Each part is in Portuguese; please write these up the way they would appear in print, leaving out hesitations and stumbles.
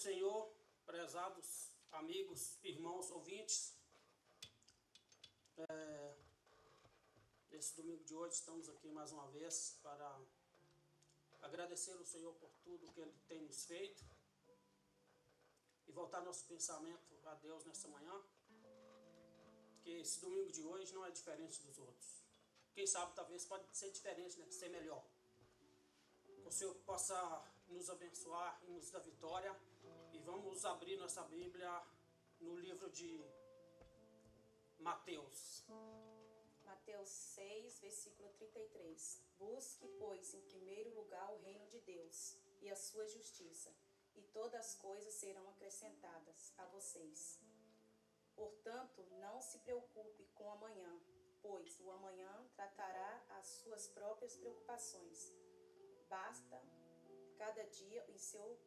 Senhor, prezados amigos, irmãos, ouvintes. Nesse domingo de hoje estamos aqui mais uma vez para agradecer ao Senhor por tudo que Ele tem nos feito e voltar nosso pensamento a Deus nessa manhã, que esse domingo de hoje não é diferente dos outros. Quem sabe talvez pode ser diferente, né? Ser melhor. Que o Senhor possa nos abençoar e nos dar vitória. E vamos abrir nossa Bíblia no livro de Mateus. Mateus 6, versículo 33. Busque, pois, em primeiro lugar o reino de Deus e a sua justiça, e todas as coisas serão acrescentadas a vocês. Portanto, não se preocupe com o amanhã, pois o amanhã tratará as suas próprias preocupações. Basta cada dia em seu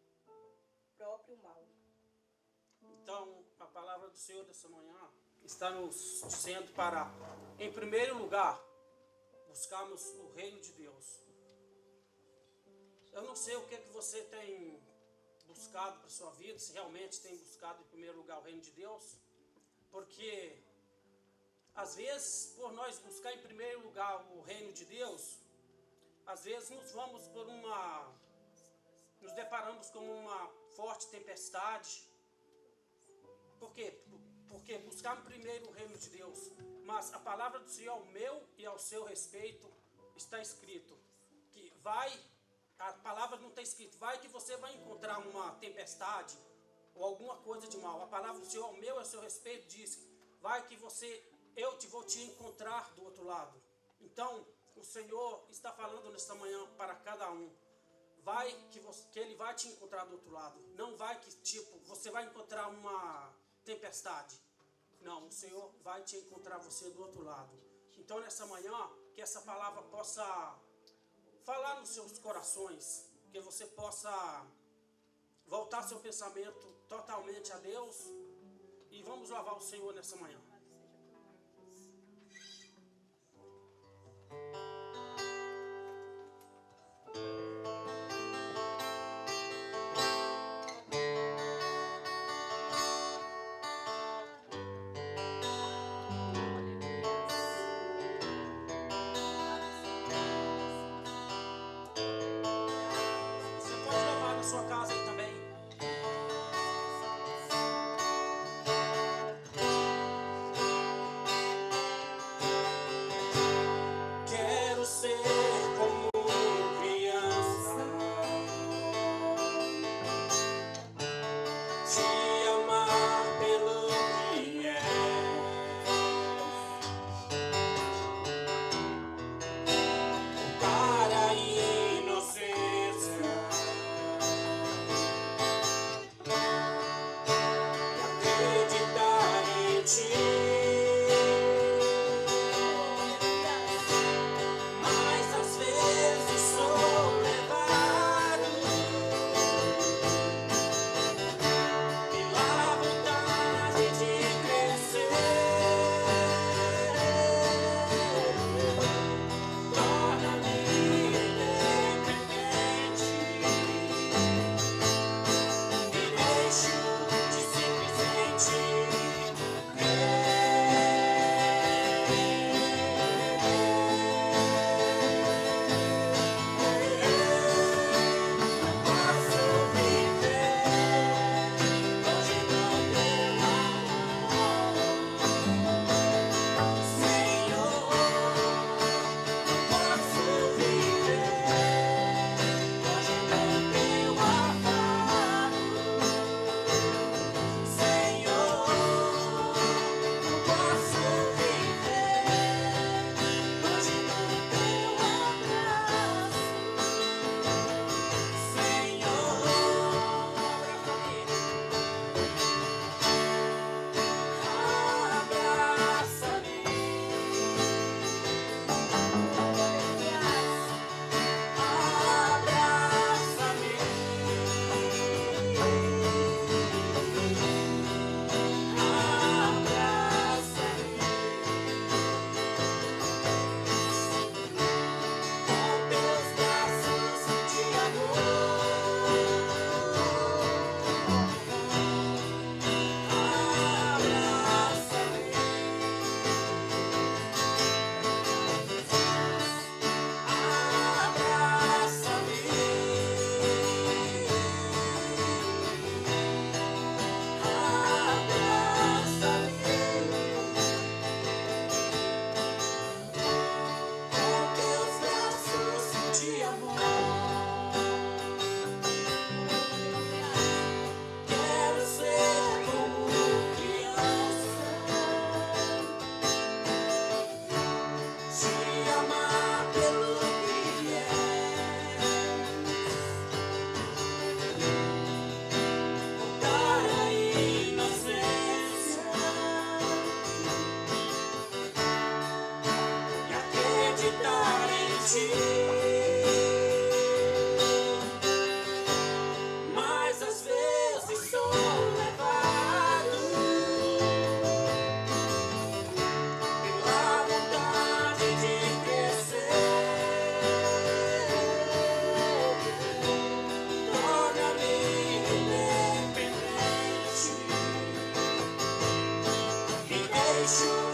próprio mal. Então, a palavra do Senhor dessa manhã está nos dizendo para, em primeiro lugar, buscarmos o reino de Deus. Eu não sei o que você tem buscado para a sua vida, se realmente tem buscado em primeiro lugar o reino de Deus, porque às vezes, por nós buscar em primeiro lugar o reino de Deus, às vezes nos deparamos com uma forte tempestade. Por quê? Porque buscar primeiro o reino de Deus. Mas a palavra do Senhor ao meu e ao seu respeito está escrito que a palavra não está escrito, que você vai encontrar uma tempestade ou alguma coisa de mal. A palavra do Senhor ao meu e ao seu respeito diz, eu vou te encontrar do outro lado. Então, o Senhor está falando nesta manhã para cada um. Que Ele vai te encontrar do outro lado. Não vai que você vai encontrar uma tempestade. Não, o Senhor vai te encontrar você do outro lado. Então nessa manhã, que essa palavra possa falar nos seus corações, que você possa voltar seu pensamento totalmente a Deus. E vamos louvar o Senhor nessa manhã. Sua casa aí também. Quero entregar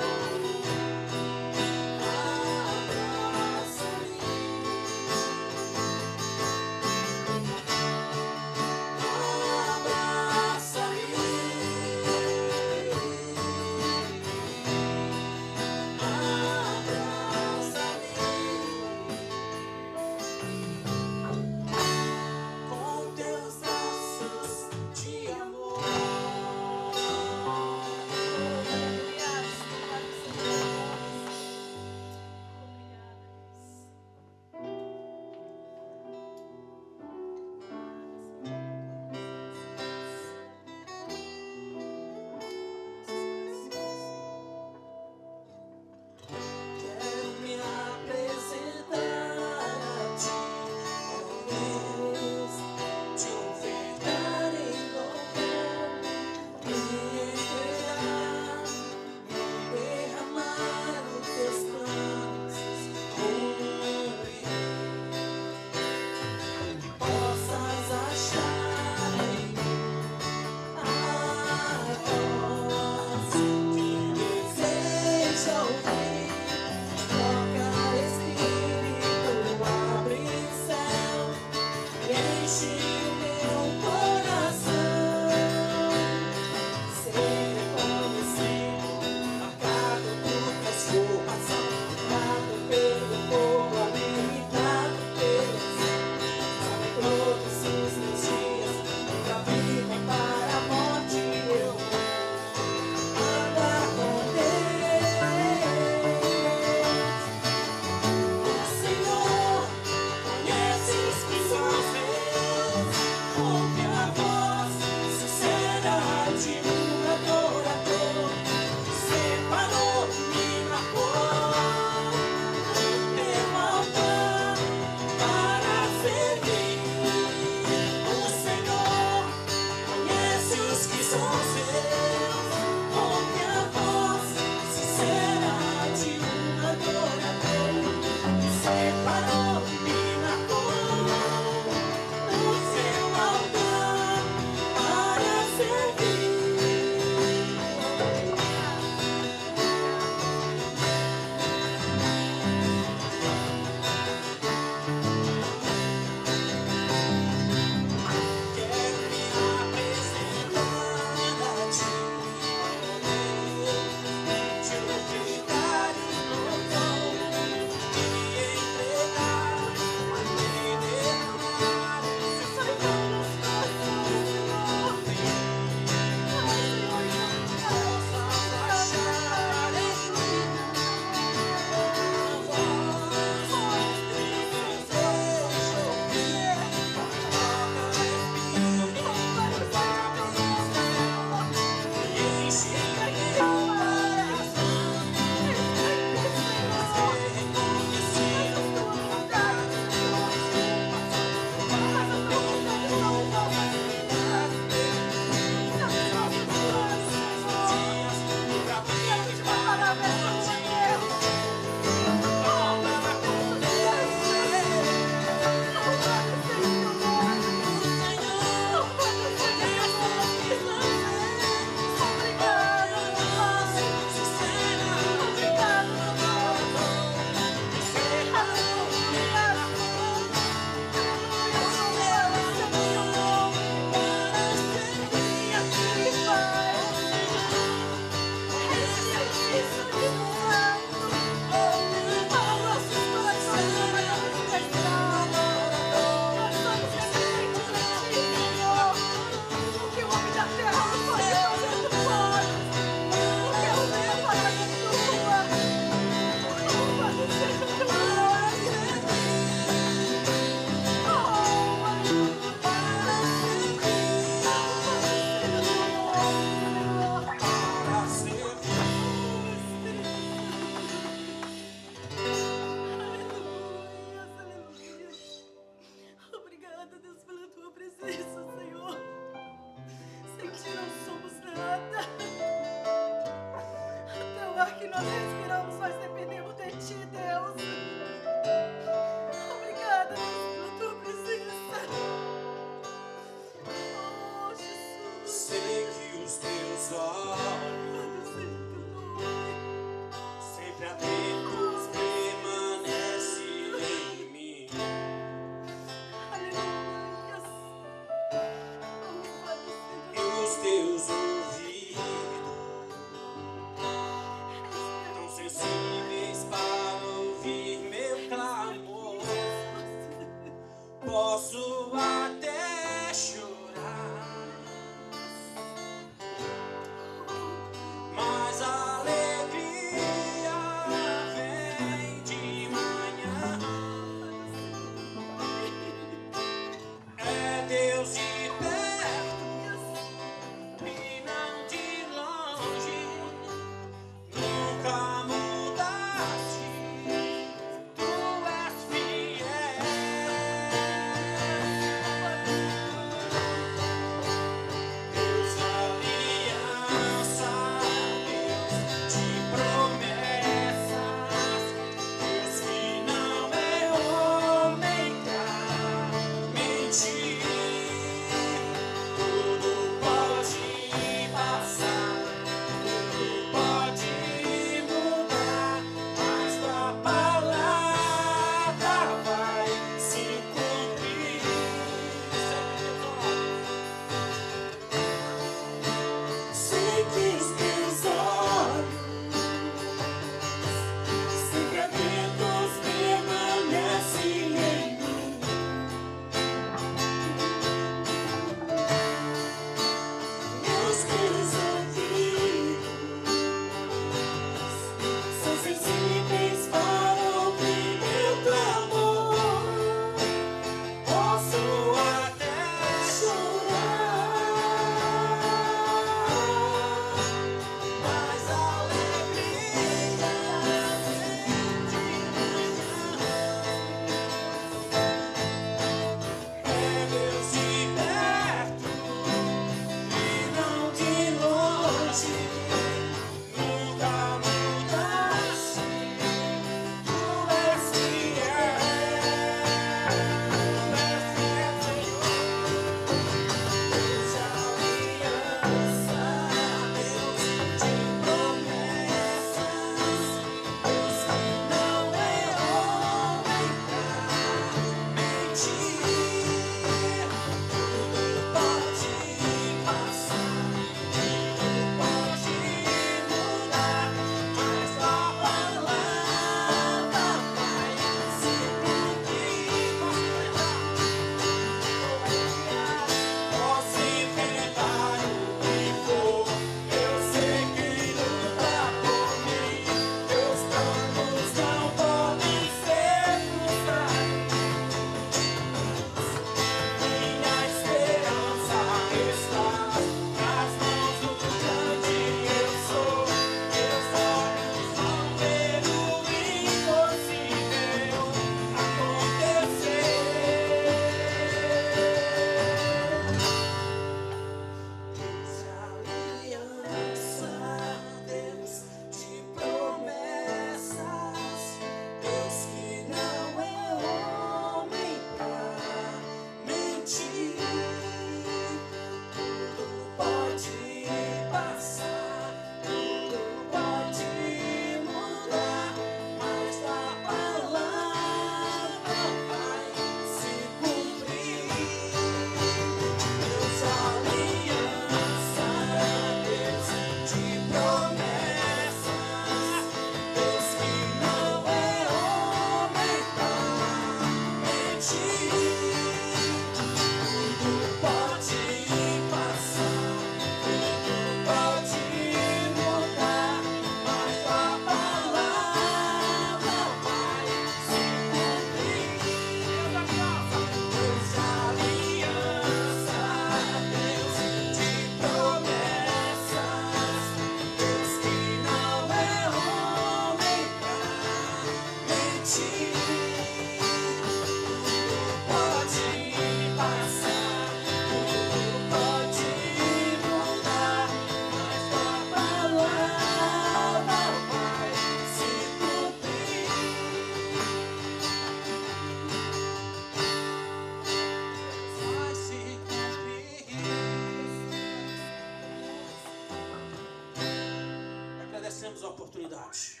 temos a oportunidade.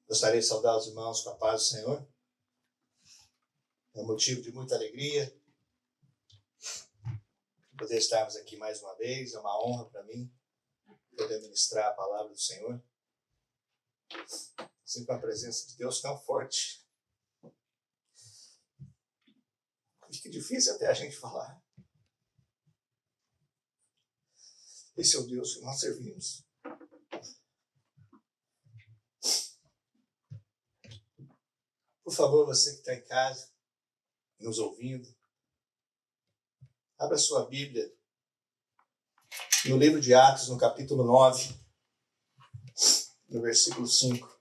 Gostaria de saudar os irmãos com a paz do Senhor. É um motivo de muita alegria poder estarmos aqui mais uma vez. É uma honra para mim poder ministrar a palavra do Senhor. Sinto a presença de Deus tão forte. Acho que é difícil até a gente falar. Esse é o Deus que nós servimos. Por favor, você que está em casa, nos ouvindo, abra sua Bíblia no livro de Atos, no capítulo 9, no versículo 5.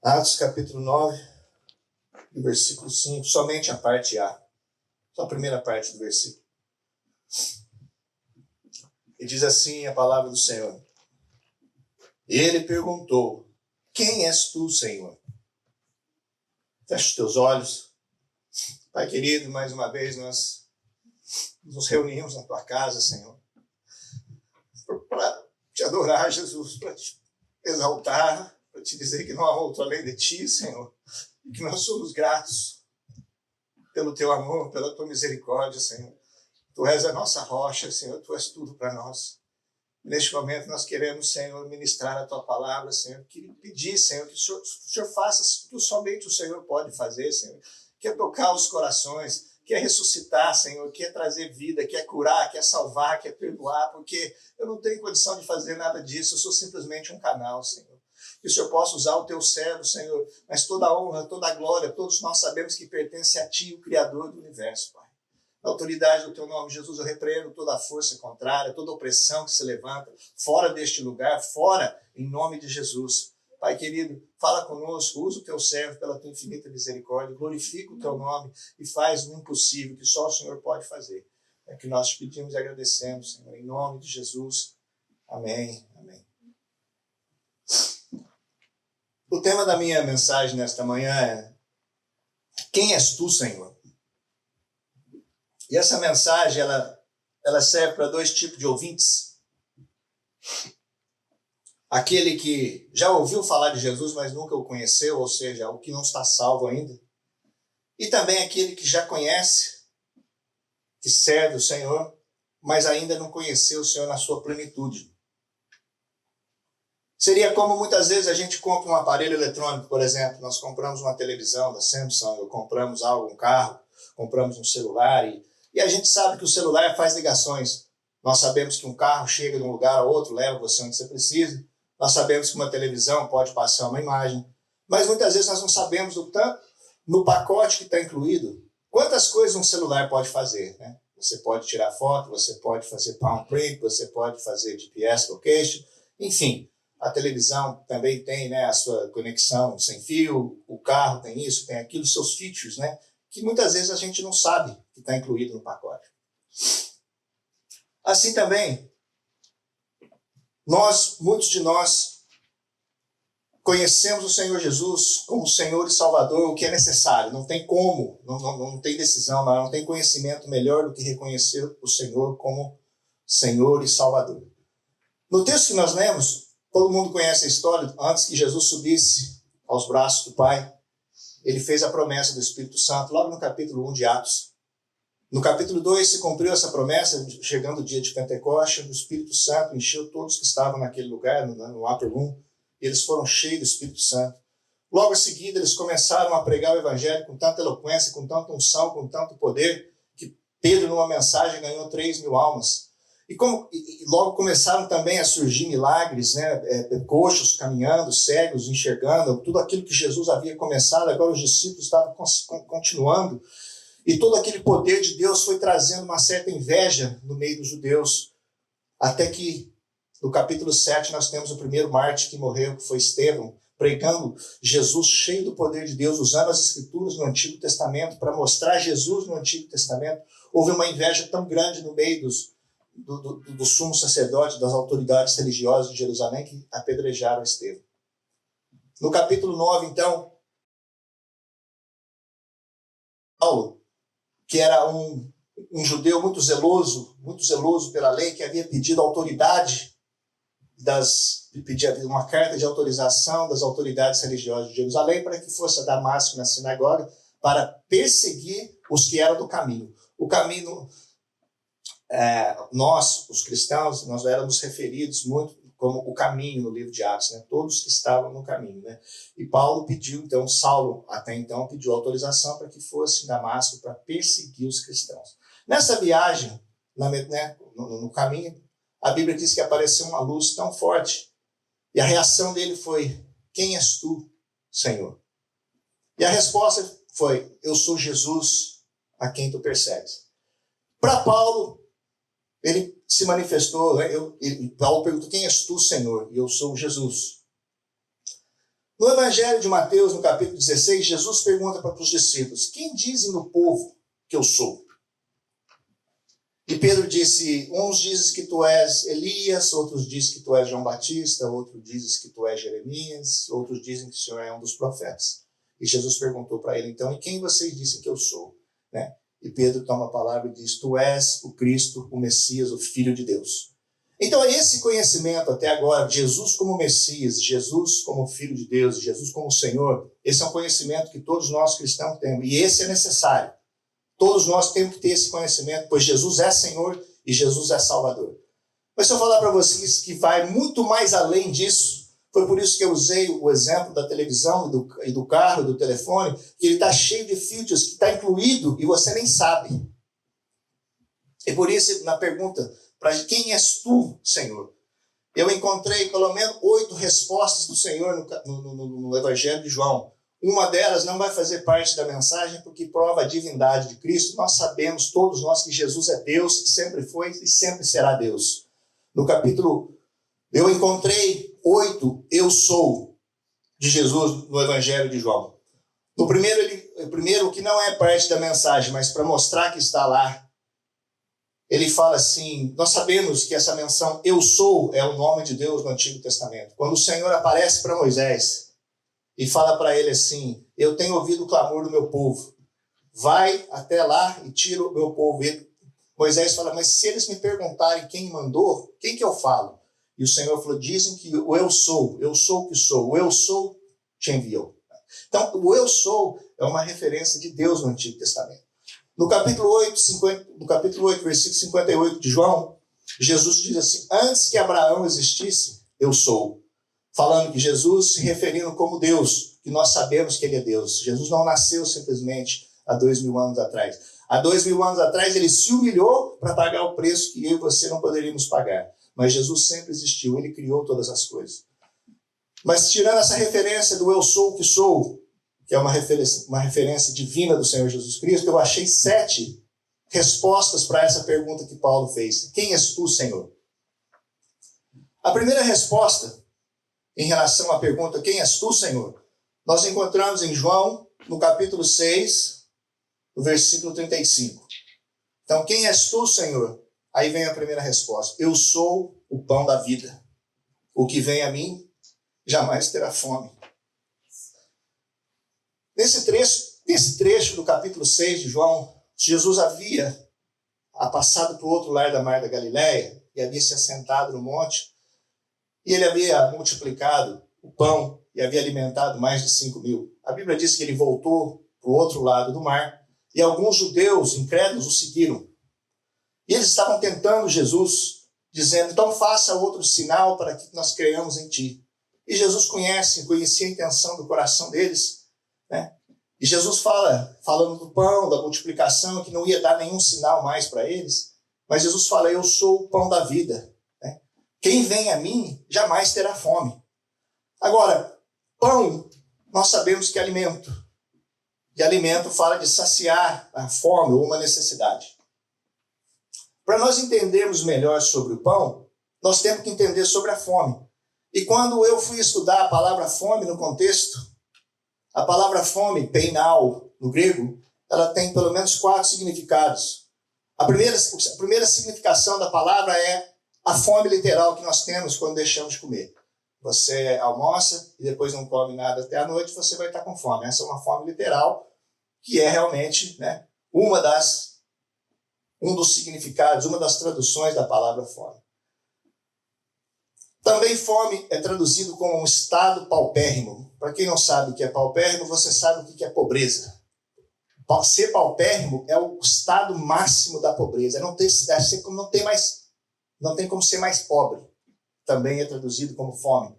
Atos, capítulo 9, no versículo 5, somente a parte A, só a primeira parte do versículo. E diz assim a palavra do Senhor. Ele perguntou: quem és tu, Senhor? Fecha os teus olhos. Pai querido, mais uma vez nós nos reunimos na tua casa, Senhor, para te adorar, Jesus, para te exaltar, para te dizer que não há outro além de ti, Senhor, e que nós somos gratos pelo teu amor, pela tua misericórdia, Senhor. Tu és a nossa rocha, Senhor, tu és tudo para nós. Neste momento nós queremos, Senhor, ministrar a tua palavra, Senhor, pedir, Senhor, que o Senhor faça o que somente o Senhor pode fazer, Senhor, que é tocar os corações, que é ressuscitar, Senhor, que é trazer vida, que é curar, que é salvar, que é perdoar, porque eu não tenho condição de fazer nada disso, eu sou simplesmente um canal, Senhor. Que o Senhor possa usar o teu servo, Senhor, mas toda a honra, toda a glória, todos nós sabemos que pertence a ti, o Criador do universo, Pai. Na autoridade do teu nome, Jesus, eu repreendo toda a força contrária, toda opressão que se levanta, fora deste lugar, fora, em nome de Jesus. Pai querido, fala conosco, usa o teu servo pela tua infinita misericórdia, glorifica o teu nome e faz o impossível que só o Senhor pode fazer. É que nós te pedimos e agradecemos, Senhor, em nome de Jesus. Amém. Amém. O tema da minha mensagem nesta manhã é: quem és tu, Senhor? E essa mensagem, ela serve para dois tipos de ouvintes. Aquele que já ouviu falar de Jesus, mas nunca o conheceu, ou seja, o que não está salvo ainda. E também aquele que já conhece, que serve o Senhor, mas ainda não conheceu o Senhor na sua plenitude. Seria como muitas vezes a gente compra um aparelho eletrônico, por exemplo. Nós compramos uma televisão da Samsung, ou compramos algo, um carro, compramos um celular e a gente sabe que o celular faz ligações. Nós sabemos que um carro chega de um lugar a outro, leva você onde você precisa. Nós sabemos que uma televisão pode passar uma imagem. Mas muitas vezes nós não sabemos o tanto, no pacote que está incluído, quantas coisas um celular pode fazer, né? Você pode tirar foto, você pode fazer palm print, você pode fazer GPS location, enfim. A televisão também tem, né, a sua conexão sem fio, o carro tem isso, tem aquilo, seus features, né? Que muitas vezes a gente não sabe que está incluído no pacote. Assim também, muitos de nós, conhecemos o Senhor Jesus como Senhor e Salvador, o que é necessário. Não tem como, não tem decisão, não tem conhecimento melhor do que reconhecer o Senhor como Senhor e Salvador. No texto que nós lemos, todo mundo conhece a história, antes que Jesus subisse aos braços do Pai, ele fez a promessa do Espírito Santo, logo no capítulo 1 de Atos. No capítulo 2 se cumpriu essa promessa, chegando o dia de Pentecostes, o Espírito Santo encheu todos que estavam naquele lugar, no Upper Room, e eles foram cheios do Espírito Santo. Logo em seguida, eles começaram a pregar o Evangelho com tanta eloquência, com tanta unção, com tanto poder, que Pedro, numa mensagem, ganhou 3.000 almas. E logo começaram também a surgir milagres, né? Coxos caminhando, cegos enxergando, tudo aquilo que Jesus havia começado, agora os discípulos estavam continuando. E todo aquele poder de Deus foi trazendo uma certa inveja no meio dos judeus, até que no capítulo 7 nós temos o primeiro mártir que morreu, que foi Estevão, pregando Jesus cheio do poder de Deus, usando as escrituras no Antigo Testamento para mostrar Jesus no Antigo Testamento. Houve uma inveja tão grande no meio do sumo sacerdote, das autoridades religiosas de Jerusalém, que apedrejaram Estevão. No capítulo 9, então, Paulo, que era um judeu muito zeloso pela lei, que havia pedido autoridade pedia uma carta de autorização das autoridades religiosas de Jerusalém para que fosse a Damasco na sinagoga para perseguir os que eram do caminho. O caminho, nós, os cristãos, nós éramos referidos muito como o caminho no livro de Atos, né? Todos que estavam no caminho, né? E Paulo pediu, então, Saulo, até então, pediu autorização para que fosse em Damasco para perseguir os cristãos. Nessa viagem, no caminho, a Bíblia diz que apareceu uma luz tão forte e a reação dele foi: quem és tu, Senhor? E a resposta foi: eu sou Jesus a quem tu persegues. Para Paulo, ele se manifestou, né? Paulo perguntou: quem és tu, Senhor? E eu sou Jesus. No Evangelho de Mateus, no capítulo 16, Jesus pergunta para os discípulos: quem dizem no povo que eu sou? E Pedro disse: uns dizem que tu és Elias, outros dizem que tu és João Batista, outros dizem que tu és Jeremias, outros dizem que o Senhor é um dos profetas. E Jesus perguntou para ele, então: e quem vocês dizem que eu sou? Né? E Pedro toma a palavra e diz: tu és o Cristo, o Messias, o Filho de Deus. Então, esse conhecimento até agora, Jesus como Messias, Jesus como Filho de Deus, Jesus como Senhor, esse é um conhecimento que todos nós cristãos temos. E esse é necessário. Todos nós temos que ter esse conhecimento, pois Jesus é Senhor e Jesus é Salvador. Mas se eu falar para vocês que vai muito mais além disso, foi por isso que eu usei o exemplo da televisão e do carro, do telefone, que ele está cheio de features, que está incluído e você nem sabe. E por isso, na pergunta, para quem és tu, Senhor? Eu encontrei pelo menos 8 respostas do Senhor no Evangelho de João. Uma delas não vai fazer parte da mensagem porque prova a divindade de Cristo. Nós sabemos, todos nós, que Jesus é Deus, sempre foi e sempre será Deus. No capítulo, eu encontrei 8 eu sou de Jesus no Evangelho de João. No primeiro que não é parte da mensagem, mas para mostrar que está lá, ele fala assim: nós sabemos que essa menção eu sou é o nome de Deus no Antigo Testamento. Quando o Senhor aparece para Moisés e fala para ele assim: eu tenho ouvido o clamor do meu povo, vai até lá e tira o meu povo. E Moisés fala: mas se eles me perguntarem quem mandou, quem que eu falo? E o Senhor falou: dizem que o eu sou o que sou, o eu sou te enviou. Então, o eu sou é uma referência de Deus no Antigo Testamento. No capítulo 8, versículo 58 de João, Jesus diz assim: antes que Abraão existisse, eu sou. Falando que Jesus se referindo como Deus, que nós sabemos que ele é Deus. Jesus não nasceu simplesmente há 2000 anos atrás. Há 2000 anos atrás ele se humilhou para pagar o preço que eu e você não poderíamos pagar. Mas Jesus sempre existiu, ele criou todas as coisas. Mas tirando essa referência do eu sou o que sou, que é uma referência divina do Senhor Jesus Cristo, eu achei 7 respostas para essa pergunta que Paulo fez. Quem és tu, Senhor? A primeira resposta em relação à pergunta, quem és tu, Senhor? Nós encontramos em João, no capítulo 6, no versículo 35. Então, quem és tu, Senhor? Aí vem a primeira resposta. Eu sou o pão da vida. O que vem a mim jamais terá fome. Nesse trecho do capítulo 6 de João, Jesus havia passado para o outro lado da Mar da Galileia e havia se assentado no monte. E ele havia multiplicado o pão e havia alimentado mais de 5.000. A Bíblia diz que ele voltou para o outro lado do mar e alguns judeus incrédulos o seguiram. E eles estavam tentando Jesus, dizendo: então faça outro sinal para que nós creiamos em ti. E Jesus conhecia a intenção do coração deles, né? E Jesus falando do pão, da multiplicação, que não ia dar nenhum sinal mais para eles. Mas Jesus fala: eu sou o pão da vida. Quem vem a mim jamais terá fome. Agora, pão, nós sabemos que é alimento. E alimento fala de saciar a fome ou uma necessidade. Para nós entendermos melhor sobre o pão, nós temos que entender sobre a fome. E quando eu fui estudar a palavra fome no contexto, a palavra fome, peinal, no grego, ela tem pelo menos 4 significados. A primeira significação da palavra é a fome literal que nós temos quando deixamos de comer. Você almoça e depois não come nada até a noite, você vai estar com fome. Essa é uma fome literal que é realmente, né, um dos significados, uma das traduções da palavra fome. Também fome é traduzido como um estado paupérrimo. Para quem não sabe o que é paupérrimo, você sabe o que é pobreza. Ser paupérrimo é o estado máximo da pobreza. Não tem como ser mais pobre. Também é traduzido como fome.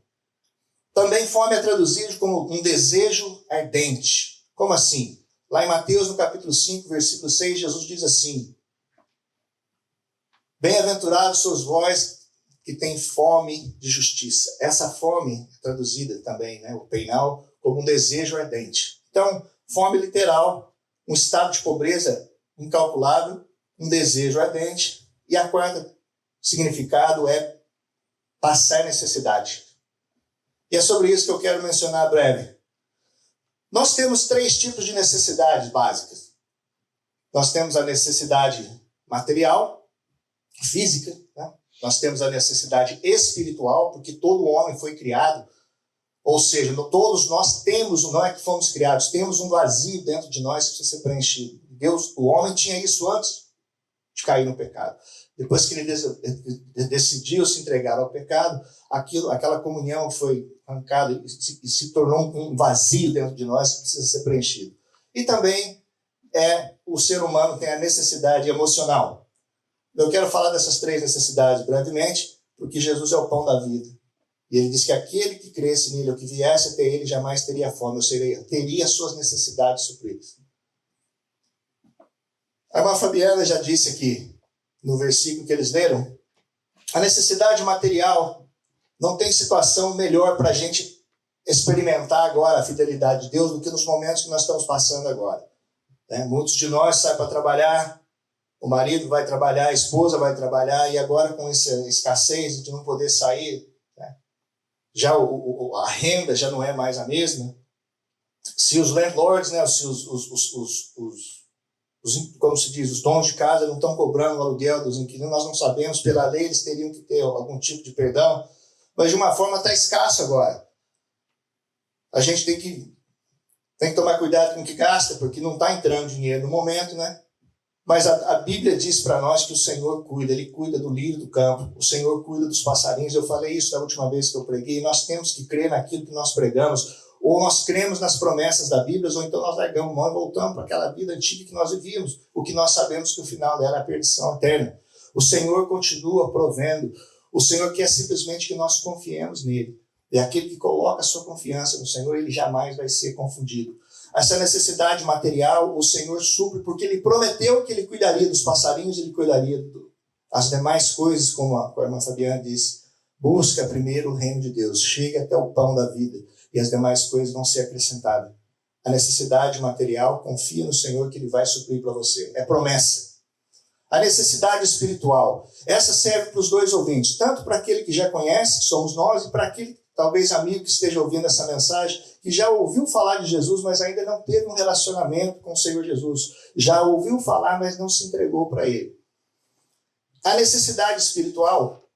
Também fome é traduzido como um desejo ardente. Como assim? Lá em Mateus, no capítulo 5, versículo 6, Jesus diz assim: bem-aventurados sois vós que têm fome de justiça. Essa fome é traduzida também, né, o peinal, como um desejo ardente. Então, fome literal, um estado de pobreza incalculável, um desejo ardente. E a quarta significado é passar necessidade. E é sobre isso que eu quero mencionar breve. Nós temos 3 tipos de necessidades básicas. Nós temos a necessidade material, física, né? Nós temos a necessidade espiritual, porque todo homem foi criado, ou seja, todos nós temos, não é que fomos criados, temos um vazio dentro de nós que precisa ser preenchido. O homem tinha isso antes de cair no pecado. Depois que ele decidiu se entregar ao pecado, aquela comunhão foi arrancada e se tornou um vazio dentro de nós que precisa ser preenchido. E também o ser humano tem a necessidade emocional. Eu quero falar dessas 3 necessidades brevemente, porque Jesus é o pão da vida. E ele diz que aquele que cresce nele, ou que viesse até ele, jamais teria fome, ou seja, teria suas necessidades supridas. A irmã Fabiana já disse aqui, no versículo que eles leram, a necessidade material não tem situação melhor para a gente experimentar agora a fidelidade de Deus do que nos momentos que nós estamos passando agora. Muitos de nós saem para trabalhar, o marido vai trabalhar, a esposa vai trabalhar, e agora com essa escassez de não poder sair, né, já a renda já não é mais a mesma. Se os landlords, né, se como se diz, os donos de casa não estão cobrando o aluguel dos inquilinos, nós não sabemos, pela lei eles teriam que ter algum tipo de perdão, mas de uma forma está escasso agora. A gente tem que tomar cuidado com o que gasta, porque não está entrando dinheiro no momento, né? Mas a Bíblia diz para nós que o Senhor cuida, Ele cuida do lírio do campo, o Senhor cuida dos passarinhos. Eu falei isso da última vez que eu preguei, e nós temos que crer naquilo que nós pregamos. Ou nós cremos nas promessas da Bíblia, ou então nós largamos mão e voltamos para aquela vida antiga que nós vivíamos, o que nós sabemos que o final dela é a perdição eterna. O Senhor continua provendo, o Senhor quer simplesmente que nós confiemos nele. É aquele que coloca a sua confiança no Senhor, ele jamais vai ser confundido. Essa necessidade material, o Senhor supre, porque ele prometeu que ele cuidaria dos passarinhos, ele cuidaria das demais coisas, como a irmã Fabiana disse. Busca primeiro o reino de Deus, chega até o pão da vida, e as demais coisas vão ser acrescentadas. A necessidade material, confia no Senhor que ele vai suprir para você. É promessa. A necessidade espiritual, essa serve para os 2 ouvintes, tanto para aquele que já conhece, que somos nós, e para aquele, talvez, amigo que esteja ouvindo essa mensagem, que já ouviu falar de Jesus, mas ainda não teve um relacionamento com o Senhor Jesus. Já ouviu falar, mas não se entregou para ele. A necessidade espiritual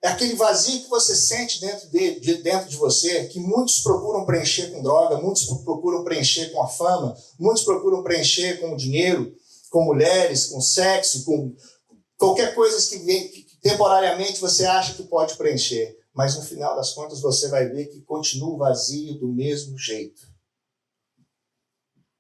é aquele vazio que você sente dentro de você, que muitos procuram preencher com droga, muitos procuram preencher com a fama, muitos procuram preencher com o dinheiro, com mulheres, com sexo, com qualquer coisa que temporariamente você acha que pode preencher. Mas no final das contas você vai ver que continua vazio do mesmo jeito.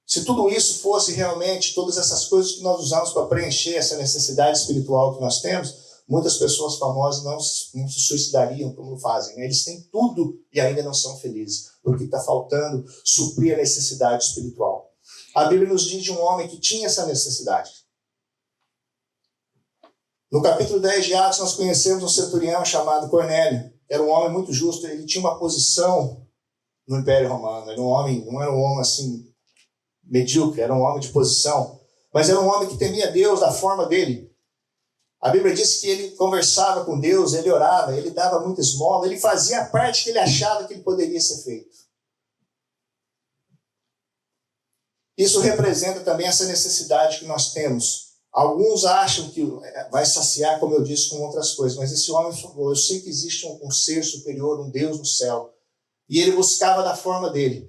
Se tudo isso fosse realmente, todas essas coisas que nós usamos para preencher essa necessidade espiritual que nós temos, muitas pessoas famosas não se suicidariam como fazem. Né? Eles têm tudo e ainda não são felizes, porque está faltando suprir a necessidade espiritual. A Bíblia nos diz de um homem que tinha essa necessidade. No capítulo 10 de Atos, nós conhecemos um centurião chamado Cornélio. Era um homem muito justo, ele tinha uma posição no Império Romano. Era um homem, não era um homem assim medíocre, era um homem de posição. Mas era um homem que temia Deus da forma dele. A Bíblia diz que ele conversava com Deus, ele orava, ele dava muita esmola, ele fazia a parte que ele achava que ele poderia ser feito. Isso representa também essa necessidade que nós temos. Alguns acham que vai saciar, como eu disse, com outras coisas, mas esse homem falou, eu sei que existe um ser superior, um Deus no céu, e ele buscava da forma dele.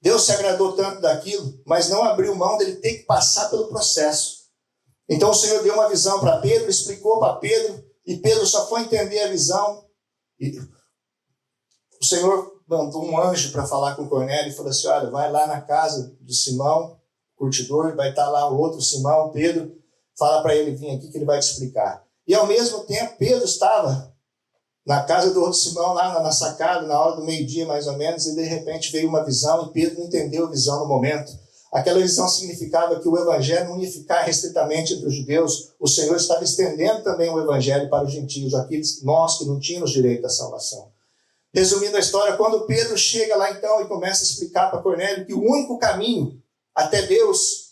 Deus se agradou tanto daquilo, mas não abriu mão dele ter que passar pelo processo. Então o Senhor deu uma visão para Pedro, explicou para Pedro, e Pedro só foi entender a visão. E o Senhor mandou um anjo para falar com Cornélio e falou assim, olha, vai lá na casa do Simão, curtidor, vai estar lá o outro Simão, Pedro, fala para ele vir aqui que ele vai te explicar. E ao mesmo tempo, Pedro estava na casa do outro Simão, lá na sacada, na hora do meio-dia mais ou menos, e de repente veio uma visão e Pedro não entendeu a visão no momento. Aquela visão significava que o evangelho não ia ficar restritamente entre os judeus, o Senhor estava estendendo também o evangelho para os gentios, aqueles nós que não tínhamos direito à salvação. Resumindo a história, quando Pedro chega lá então e começa a explicar para Cornélio que o único caminho até Deus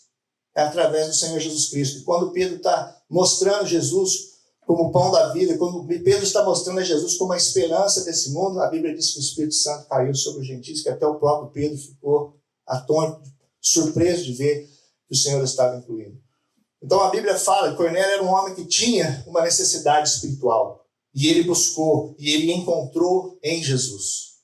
é através do Senhor Jesus Cristo. E quando Pedro está mostrando Jesus como o pão da vida, quando Pedro está mostrando a Jesus como a esperança desse mundo, a Bíblia diz que o Espírito Santo caiu sobre os gentios, que até o próprio Pedro ficou atônito, surpreso de ver que o Senhor estava incluindo. Então a Bíblia fala que Cornélio era um homem que tinha uma necessidade espiritual. E ele buscou, e ele encontrou em Jesus.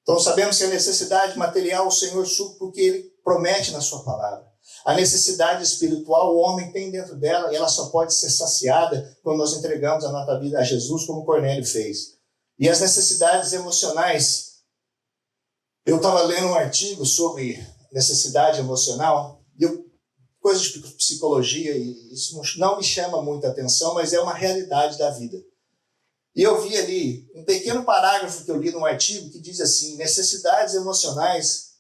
Então sabemos que a necessidade material o Senhor supre porque ele promete na sua palavra. A necessidade espiritual o homem tem dentro dela e ela só pode ser saciada quando nós entregamos a nossa vida a Jesus, como Cornélio fez. E as necessidades emocionais, eu estava lendo um artigo sobre necessidade emocional, coisa de psicologia, e isso não me chama muita atenção, mas é uma realidade da vida. E eu vi ali um pequeno parágrafo que eu li num artigo que diz assim, necessidades emocionais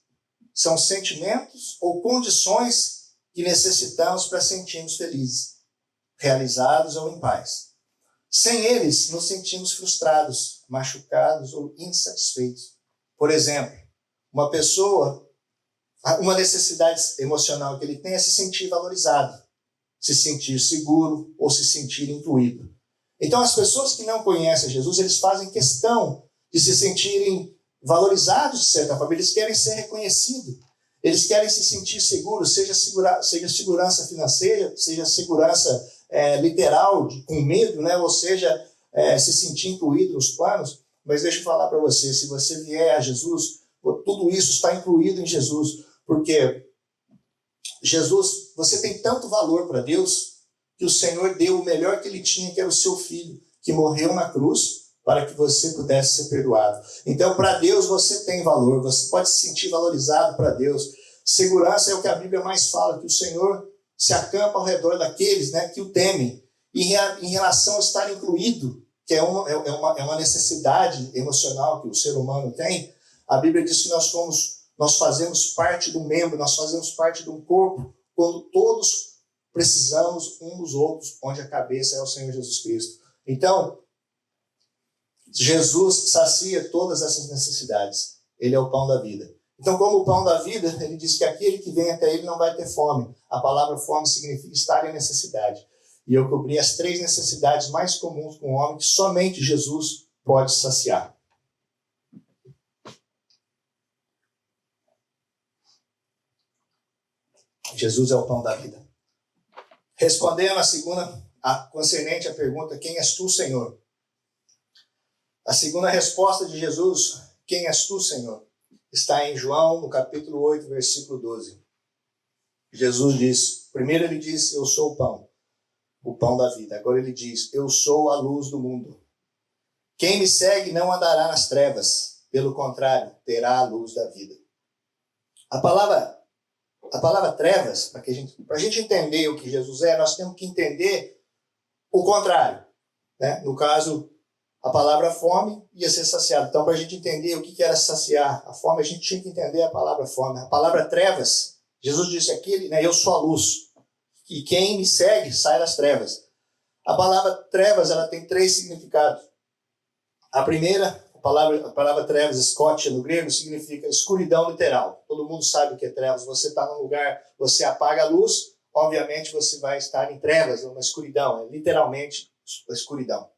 são sentimentos ou condições que necessitamos para sentirmos felizes, realizados ou em paz. Sem eles, nos sentimos frustrados, machucados ou insatisfeitos. Por exemplo, uma pessoa, uma necessidade emocional que ele tem é se sentir valorizado, se sentir seguro ou se sentir incluído. Então, as pessoas que não conhecem Jesus, eles fazem questão de se sentirem valorizados de certa forma. Eles querem ser reconhecidos. Eles querem se sentir seguros, seja segurança financeira, seja segurança literal, com medo, né? Ou seja, se sentir incluído nos planos. Mas deixa eu falar para você, se você vier a Jesus, tudo isso está incluído em Jesus. Porque Jesus, você tem tanto valor para Deus, que o Senhor deu o melhor que ele tinha, que era o seu filho, que morreu na cruz para que você pudesse ser perdoado. Então, para Deus, você tem valor, você pode se sentir valorizado para Deus. Segurança é o que a Bíblia mais fala, que o Senhor se acampa ao redor daqueles, né, que o temem. E em relação a estar incluído, que é uma necessidade emocional que o ser humano tem, a Bíblia diz que nós fazemos parte do membro, nós fazemos parte de um corpo, quando todos precisamos um dos outros, onde a cabeça é o Senhor Jesus Cristo. Então, Jesus sacia todas essas necessidades. Ele é o pão da vida. Então, como o pão da vida, ele diz que aquele que vem até ele não vai ter fome. A palavra fome significa estar em necessidade. E eu cobri as 3 necessidades mais comuns com o homem que somente Jesus pode saciar. Jesus é o pão da vida. Respondendo concernente à pergunta, quem és tu, Senhor? A segunda resposta de Jesus, quem és tu, Senhor? Está em João, no capítulo 8, versículo 12. Jesus diz, primeiro ele disse, eu sou o pão da vida. Agora ele diz, eu sou a luz do mundo. Quem me segue não andará nas trevas, pelo contrário, terá a luz da vida. A palavra trevas, para a gente entender o que Jesus é, nós temos que entender o contrário. Né? No caso, a palavra fome ia ser saciada. Então, para a gente entender o que era saciar a fome, a gente tinha que entender a palavra fome. A palavra trevas, Jesus disse aqui, né, eu sou a luz. E quem me segue sai das trevas. A palavra trevas ela tem 3 significados. A primeira, a palavra trevas, scotia, no grego, significa escuridão literal. Todo mundo sabe o que é trevas. Você está num lugar, você apaga a luz, obviamente você vai estar em trevas, uma escuridão. É literalmente a escuridão.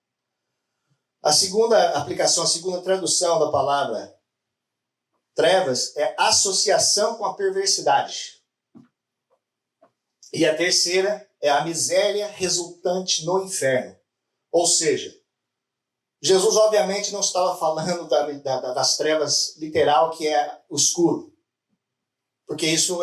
A segunda aplicação, a segunda tradução da palavra trevas é associação com a perversidade. E a terceira é a miséria resultante no inferno. Ou seja, Jesus obviamente não estava falando das trevas literal, que é o escuro. Porque isso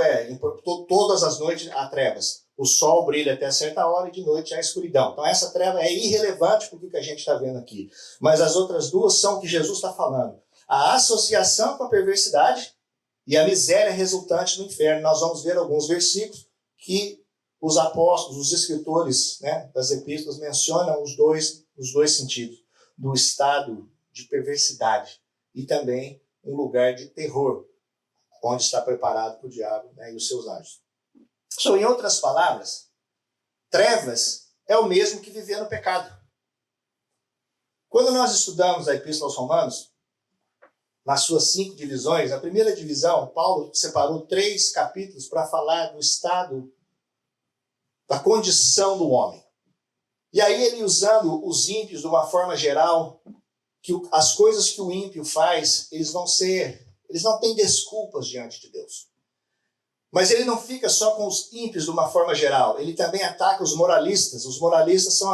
todas as noites há trevas. O sol brilha até certa hora e de noite há escuridão. Então essa treva é irrelevante para o que a gente está vendo aqui. Mas as outras duas são o que Jesus está falando. A associação com a perversidade e a miséria resultante do inferno. Nós vamos ver alguns versículos que os apóstolos, os escritores, né, das epístolas mencionam os dois sentidos. Do estado de perversidade e também um lugar de terror, onde está preparado para o diabo, né, e os seus anjos. Em outras palavras, trevas é o mesmo que viver no pecado. Quando nós estudamos a Epístola aos Romanos, nas suas 5 divisões, a primeira divisão, Paulo separou 3 capítulos para falar do estado, da condição do homem. E aí ele, usando os ímpios de uma forma geral, que as coisas que o ímpio faz, eles não têm desculpas diante de Deus. Mas ele não fica só com os ímpios de uma forma geral, ele também ataca os moralistas. Os moralistas são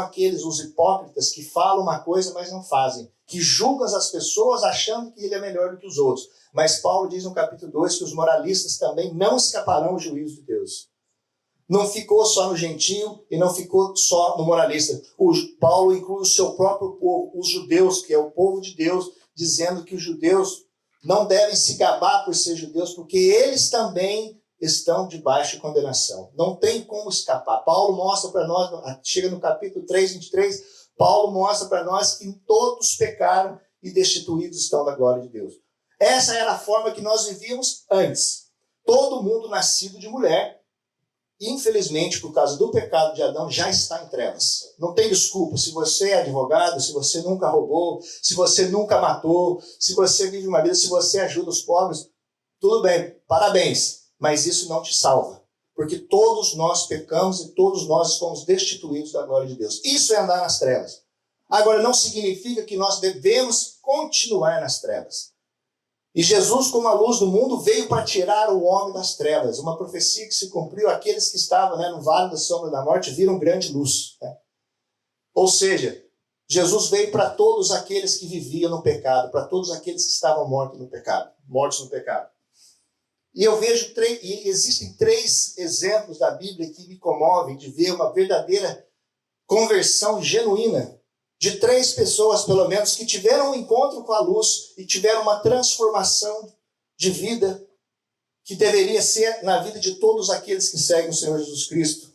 os hipócritas que falam uma coisa, mas não fazem, que julgam as pessoas achando que ele é melhor do que os outros. Mas Paulo diz no capítulo 2 que os moralistas também não escaparão ao juízo de Deus. Não ficou só no gentio e não ficou só no moralista. Paulo inclui o seu próprio povo, os judeus, que é o povo de Deus, dizendo que os judeus não devem se gabar por ser judeus, porque eles também estão debaixo de condenação. Não tem como escapar. Paulo mostra para nós, chega no capítulo 3, 23, Paulo mostra para nós que todos pecaram e destituídos estão da glória de Deus. Essa era a forma que nós vivíamos antes. Todo mundo nascido de mulher, infelizmente, por causa do pecado de Adão, já está em trevas. Não tem desculpa. Se você é advogado, se você nunca roubou, se você nunca matou, se você vive uma vida, se você ajuda os pobres, tudo bem, parabéns. Mas isso não te salva. Porque todos nós pecamos e todos nós fomos destituídos da glória de Deus. Isso é andar nas trevas. Agora, não significa que nós devemos continuar nas trevas. E Jesus, como a luz do mundo, veio para tirar o homem das trevas. Uma profecia que se cumpriu, aqueles que estavam, né, no vale da sombra da morte viram grande luz. Né? Ou seja, Jesus veio para todos aqueles que viviam no pecado, para todos aqueles que estavam mortos no pecado. E eu vejo existem 3 exemplos da Bíblia que me comovem de ver uma verdadeira conversão genuína de 3 pessoas, pelo menos, que tiveram um encontro com a luz e tiveram uma transformação de vida que deveria ser na vida de todos aqueles que seguem o Senhor Jesus Cristo.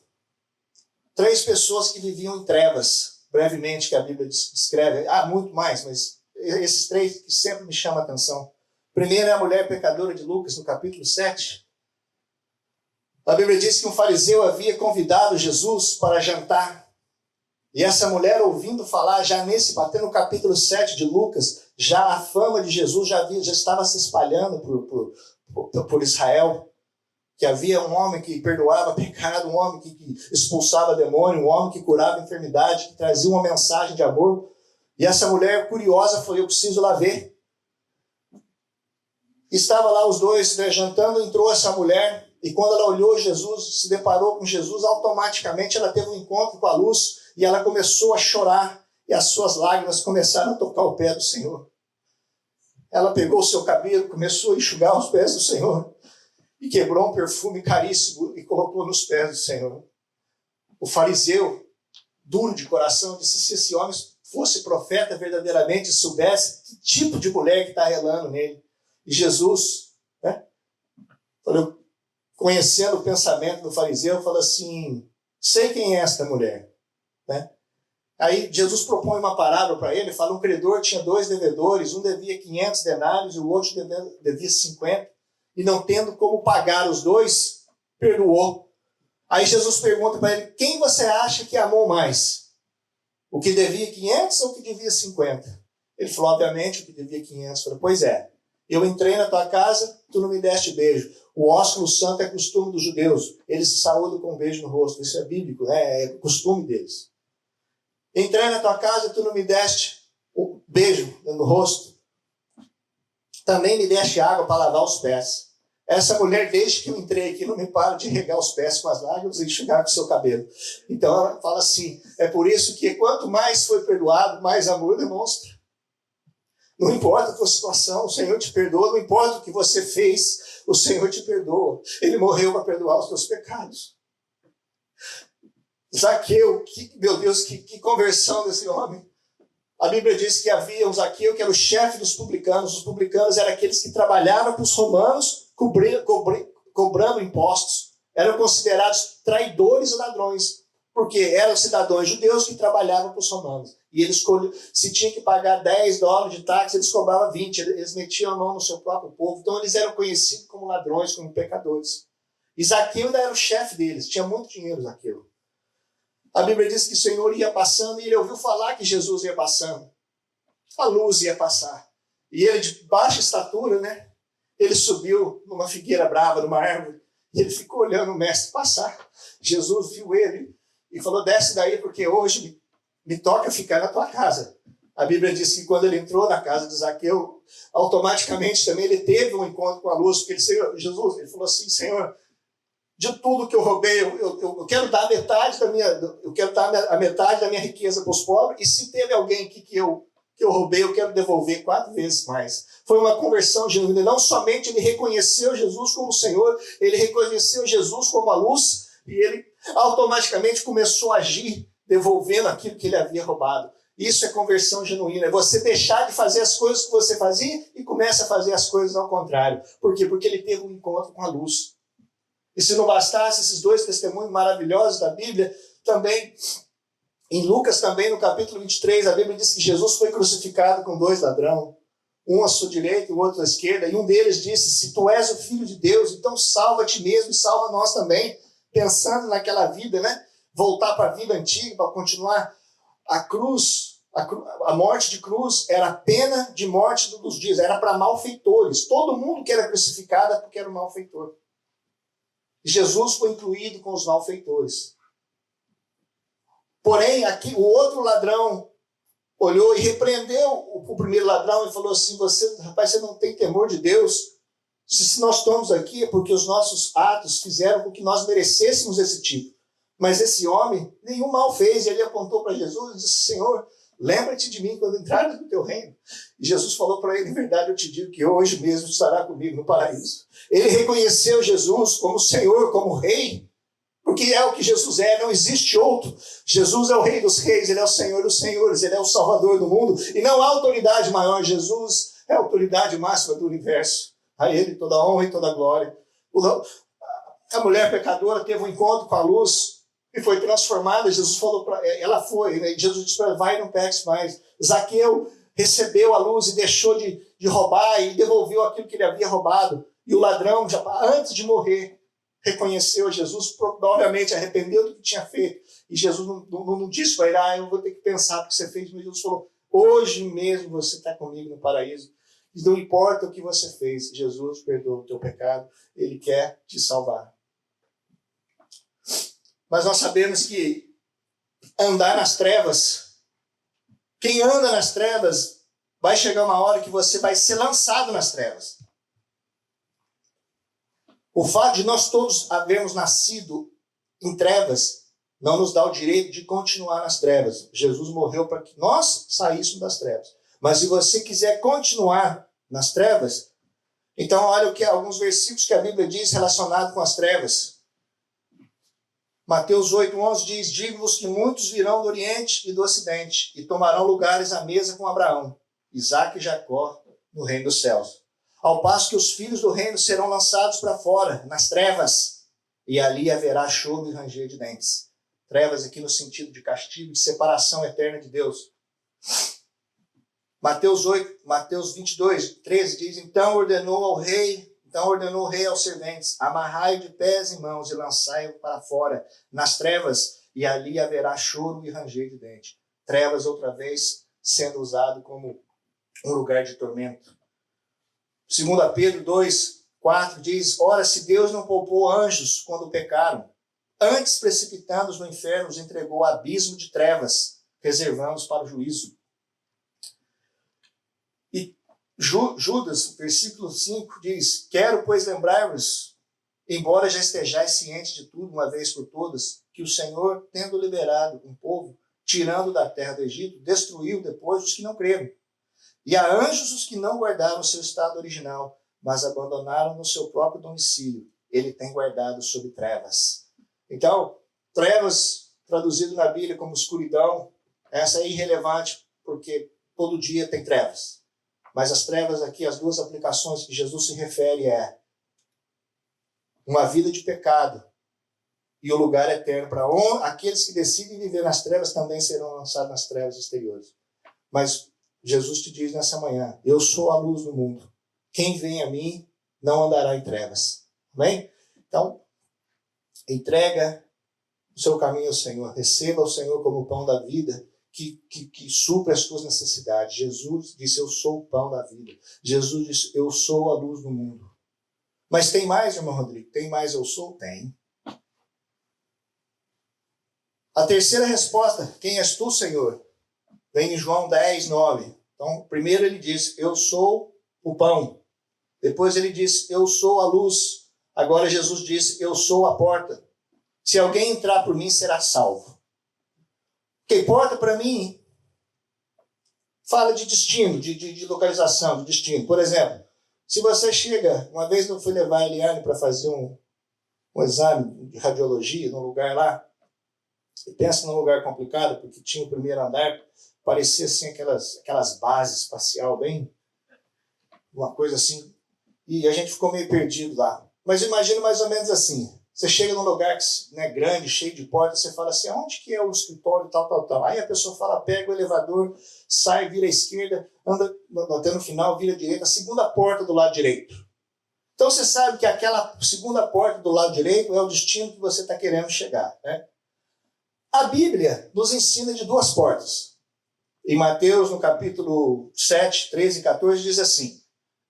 3 pessoas que viviam em trevas, brevemente, que a Bíblia descreve. Muito mais, mas esses 3 que sempre me chamam a atenção. Primeiro é a mulher pecadora de Lucas, no capítulo 7. A Bíblia diz que um fariseu havia convidado Jesus para jantar. E essa mulher, ouvindo falar, até no capítulo 7 de Lucas, já a fama de Jesus já estava se espalhando por Israel, que havia um homem que perdoava pecado, um homem que expulsava demônio, um homem que curava enfermidade, que trazia uma mensagem de amor. E essa mulher curiosa falou: eu preciso lá ver. Estava lá os dois, né, jantando, entrou essa mulher, e quando ela olhou Jesus, se deparou com Jesus, automaticamente ela teve um encontro com a luz, e ela começou a chorar, e as suas lágrimas começaram a tocar o pé do Senhor. Ela pegou o seu cabelo, começou a enxugar os pés do Senhor, e quebrou um perfume caríssimo e colocou nos pés do Senhor. O fariseu, duro de coração, disse: se esse homem fosse profeta verdadeiramente, soubesse que tipo de mulher que está relando nele. E Jesus, né, conhecendo o pensamento do fariseu, falou assim: sei quem é esta mulher. Né? Aí Jesus propõe uma parábola para ele, fala: um credor tinha 2 devedores, um devia 500 denários e o outro devia 50, e não tendo como pagar os 2, perdoou. Aí Jesus pergunta para ele: quem você acha que amou mais? O que devia 500 ou o que devia 50? Ele falou: obviamente o que devia 500. Falou: pois é. Eu entrei na tua casa, tu não me deste beijo. O ósculo santo é costume dos judeus. Eles se saúdam com um beijo no rosto. Isso é bíblico, né? É costume deles. Entrei na tua casa, tu não me deste o beijo no rosto. Também me deste água para lavar os pés. Essa mulher, desde que eu entrei aqui, não me para de regar os pés com as lágrimas e enxugar com o seu cabelo. Então ela fala assim: é por isso que quanto mais foi perdoado, mais amor demonstra. Não importa a tua situação, o Senhor te perdoa. Não importa o que você fez, o Senhor te perdoa. Ele morreu para perdoar os teus pecados. Zaqueu, meu Deus, que conversão desse homem. A Bíblia diz que havia um Zaqueu que era o chefe dos publicanos. Os publicanos eram aqueles que trabalhavam para os romanos cobrando impostos. Eram considerados traidores e ladrões, porque eram cidadãos judeus que trabalhavam para os romanos. E eles, se tinha que pagar $10 de táxi, eles cobravam 20. Eles metiam a mão no seu próprio povo. Então eles eram conhecidos como ladrões, como pecadores. E Zaqueu ainda era o chefe deles. Tinha muito dinheiro, Zaqueu. A Bíblia diz que o Senhor ia passando e ele ouviu falar que Jesus ia passando. A luz ia passar. E ele, de baixa estatura, né? Ele subiu numa figueira brava, numa árvore, e ele ficou olhando o mestre passar. Jesus viu ele e falou: desce daí, porque hoje me toca ficar na tua casa. A Bíblia diz que quando ele entrou na casa de Zaqueu, automaticamente também ele teve um encontro com a luz, porque Jesus, ele falou assim: Senhor, de tudo que eu roubei, eu quero dar a metade da minha riqueza para os pobres, e se teve alguém que eu roubei, eu quero devolver 4 vezes mais. Foi uma conversão genuína. Não somente ele reconheceu Jesus como Senhor, ele reconheceu Jesus como a luz, e ele automaticamente começou a agir, devolvendo aquilo que ele havia roubado. Isso é conversão genuína. É você deixar de fazer as coisas que você fazia e começa a fazer as coisas ao contrário. Por quê? Porque ele teve um encontro com a luz. E se não bastasse esses 2 testemunhos maravilhosos da Bíblia, também, em Lucas também, no capítulo 23, a Bíblia diz que Jesus foi crucificado com 2 ladrões, um à sua direita e o outro à esquerda, e um deles disse: se tu és o Filho de Deus, então salva a ti mesmo e salva nós também. Pensando naquela vida, né? Voltar para a vida antiga, para continuar. A cruz, a morte de cruz era a pena de morte dos dias, era para malfeitores. Todo mundo que era crucificado é porque era um malfeitor. Jesus foi incluído com os malfeitores. Porém, aqui o outro ladrão olhou e repreendeu o primeiro ladrão e falou assim: rapaz, você não tem temor de Deus? Se nós estamos aqui é porque os nossos atos fizeram com que nós merecêssemos esse tipo. Mas esse homem nenhum mal fez. Ele apontou para Jesus e disse: Senhor, lembra-te de mim quando entrares no teu reino. E Jesus falou para ele: em verdade eu te digo que hoje mesmo estará comigo no paraíso. Ele reconheceu Jesus como Senhor, como Rei, porque é o que Jesus é, não existe outro. Jesus é o Rei dos Reis, Ele é o Senhor dos Senhores, Ele é o Salvador do mundo, e não há autoridade maior. Jesus é a autoridade máxima do universo. A Ele toda a honra e toda a glória. A mulher pecadora teve um encontro com a luz e foi transformada. Jesus falou para ela, né? Jesus disse para ela: vai e não peques mais. Zaqueu recebeu a luz e deixou de roubar e devolveu aquilo que ele havia roubado. E o ladrão, já antes de morrer, reconheceu Jesus, provavelmente arrependeu do que tinha feito. E Jesus não disse para ele: eu vou ter que pensar o que você fez. Mas Jesus falou: hoje mesmo você está comigo no paraíso. E não importa o que você fez, Jesus perdoa o teu pecado. Ele quer te salvar. Mas nós sabemos que andar nas trevas, quem anda nas trevas, vai chegar uma hora que você vai ser lançado nas trevas. O fato de nós todos havermos nascido em trevas não nos dá o direito de continuar nas trevas. Jesus morreu para que nós saíssemos das trevas. Mas se você quiser continuar nas trevas, então olha o que alguns versículos que a Bíblia diz relacionados com as trevas. Mateus 8:11 diz: digo-vos que muitos virão do Oriente e do Ocidente e tomarão lugares à mesa com Abraão, Isaque e Jacó no reino dos céus. Ao passo que os filhos do reino serão lançados para fora, nas trevas, e ali haverá choro e ranger de dentes. Trevas aqui no sentido de castigo, de separação eterna de Deus. Mateus 22:13 diz: então ordenou o rei aos serventes: amarrai-o de pés e mãos e lançai-o para fora, nas trevas, e ali haverá choro e ranger de dente. Trevas, outra vez, sendo usado como um lugar de tormento. 2 Pedro 2:4 diz: ora, se Deus não poupou anjos quando pecaram, antes precipitando-os no inferno, os entregou ao abismo de trevas, reservando-os para o juízo. E Judas, versículo 5, diz: quero, pois, lembrar-vos, embora já estejais cientes de tudo, uma vez por todas, que o Senhor, tendo liberado um povo, tirando da terra do Egito, destruiu depois os que não creram. E há anjos os que não guardaram o seu estado original, mas abandonaram no seu próprio domicílio. Ele tem guardado sob trevas. Então, trevas, traduzido na Bíblia como escuridão, essa é irrelevante, porque todo dia tem trevas. Mas as trevas aqui, as duas aplicações que Jesus se refere é uma vida de pecado e o lugar eterno para onde aqueles que decidem viver nas trevas também serão lançados nas trevas exteriores. Mas Jesus te diz nessa manhã, eu sou a luz do mundo. Quem vem a mim não andará em trevas. Amém? Então, entrega o seu caminho ao Senhor. Receba o Senhor como o pão da vida que supre as tuas necessidades. Jesus disse, eu sou o pão da vida. Jesus disse, eu sou a luz do mundo. Mas tem mais, irmão Rodrigo? Tem mais eu sou? Tem. A terceira resposta, quem és tu, Senhor? Vem em João 10, 9. Então, primeiro ele diz, eu sou o pão. Depois ele diz, eu sou a luz. Agora Jesus disse, eu sou a porta. Se alguém entrar por mim, será salvo. Porque porta para mim fala de destino, de localização, de destino. Por exemplo, se você chega, uma vez eu fui levar a Eliane para fazer um exame de radiologia num lugar lá, e pensa num lugar complicado, porque tinha o primeiro andar, parecia assim aquelas bases espacial, bem, uma coisa assim, e a gente ficou meio perdido lá. Mas imagina mais ou menos assim, você chega num lugar que, né, grande, cheio de portas, você fala assim, onde que é o escritório, tal. Aí a pessoa fala, pega o elevador, sai, vira à esquerda, anda até no final, vira à direita, a segunda porta do lado direito. Então você sabe que aquela segunda porta do lado direito é o destino que você está querendo chegar, né? A Bíblia nos ensina de duas portas. Em Mateus, no capítulo 7, 13 e 14, diz assim,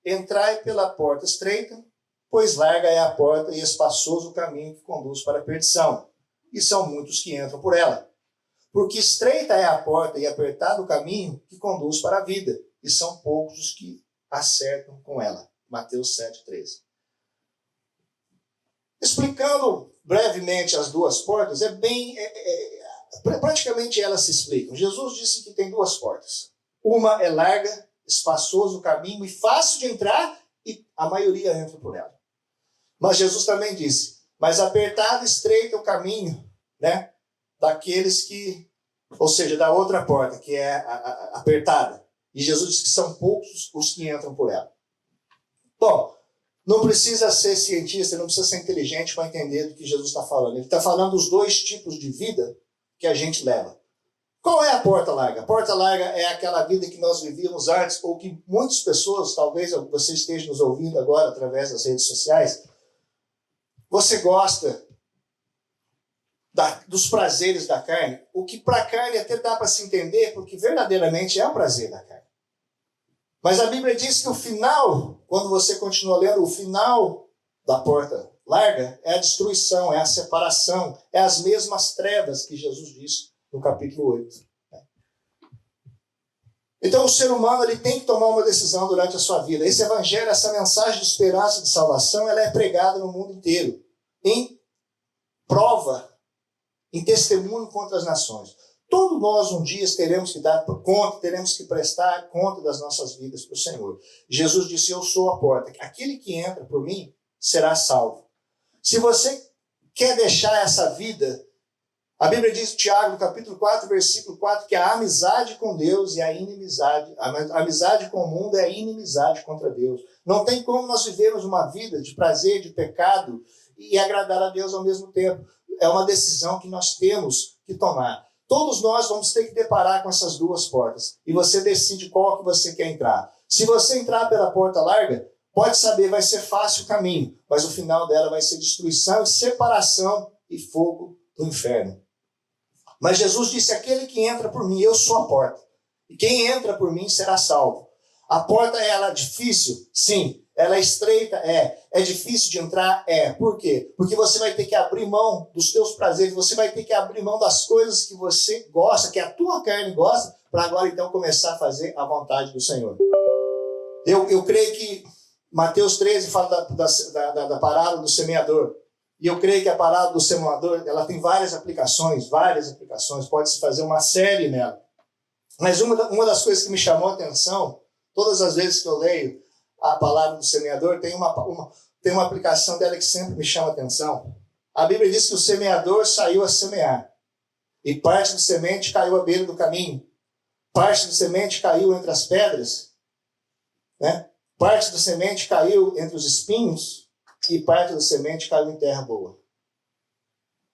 entrai pela porta estreita, pois larga é a porta e espaçoso o caminho que conduz para a perdição, e são muitos que entram por ela. Porque estreita é a porta e apertado o caminho que conduz para a vida, e são poucos os que acertam com ela. Mateus 7, 13. Explicando brevemente as duas portas, praticamente elas se explicam. Jesus disse que tem duas portas. Uma é larga, espaçoso o caminho e fácil de entrar, e a maioria entra por ela. Mas Jesus também disse, mas apertado, estreito o caminho, né, daqueles que, ou seja, da outra porta, que é a apertada. E Jesus disse que são poucos os que entram por ela. Bom, não precisa ser cientista, não precisa ser inteligente para entender do que Jesus está falando. Ele está falando dos dois tipos de vida que a gente leva. Qual é a porta larga? A porta larga é aquela vida que nós vivíamos antes, ou que muitas pessoas, talvez você esteja nos ouvindo agora através das redes sociais, você gosta dos prazeres da carne, o que para a carne até dá para se entender, porque verdadeiramente é o prazer da carne. Mas a Bíblia diz que o final, quando você continua lendo, o final da porta larga é a destruição, é a separação, é as mesmas trevas que Jesus disse no capítulo 8. Então o ser humano ele tem que tomar uma decisão durante a sua vida. Esse evangelho, essa mensagem de esperança e de salvação, ela é pregada no mundo inteiro, em prova, em testemunho contra as nações. Todos nós um dia teremos que dar conta, teremos que prestar conta das nossas vidas para o Senhor. Jesus disse, eu sou a porta. Aquele que entra por mim será salvo. Se você quer deixar essa vida, a Bíblia diz, Tiago, no capítulo 4, versículo 4, que a amizade com Deus e a inimizade, a amizade com o mundo é a inimizade contra Deus. Não tem como nós vivermos uma vida de prazer, de pecado e agradar a Deus ao mesmo tempo. É uma decisão que nós temos que tomar. Todos nós vamos ter que deparar com essas duas portas. E você decide qual que você quer entrar. Se você entrar pela porta larga, pode saber, vai ser fácil o caminho. Mas o final dela vai ser destruição, separação e fogo do inferno. Mas Jesus disse, aquele que entra por mim, eu sou a porta. E quem entra por mim será salvo. A porta, ela é difícil? Sim. Ela é estreita? É. É difícil de entrar? É. Por quê? Porque você vai ter que abrir mão dos teus prazeres, você vai ter que abrir mão das coisas que você gosta, que a tua carne gosta, para agora então começar a fazer a vontade do Senhor. Eu creio que Mateus 13 fala da parábola do semeador. E eu creio que a parábola do semeador, ela tem várias aplicações, pode-se fazer uma série nela. Mas uma das coisas que me chamou a atenção Todas as vezes que eu leio a palavra do semeador, tem uma aplicação dela que sempre me chama a atenção. A Bíblia diz que o semeador saiu a semear. E parte do semente caiu à beira do caminho. Parte do semente caiu entre as pedras. Né? Parte do semente caiu entre os espinhos. E parte do semente caiu em terra boa.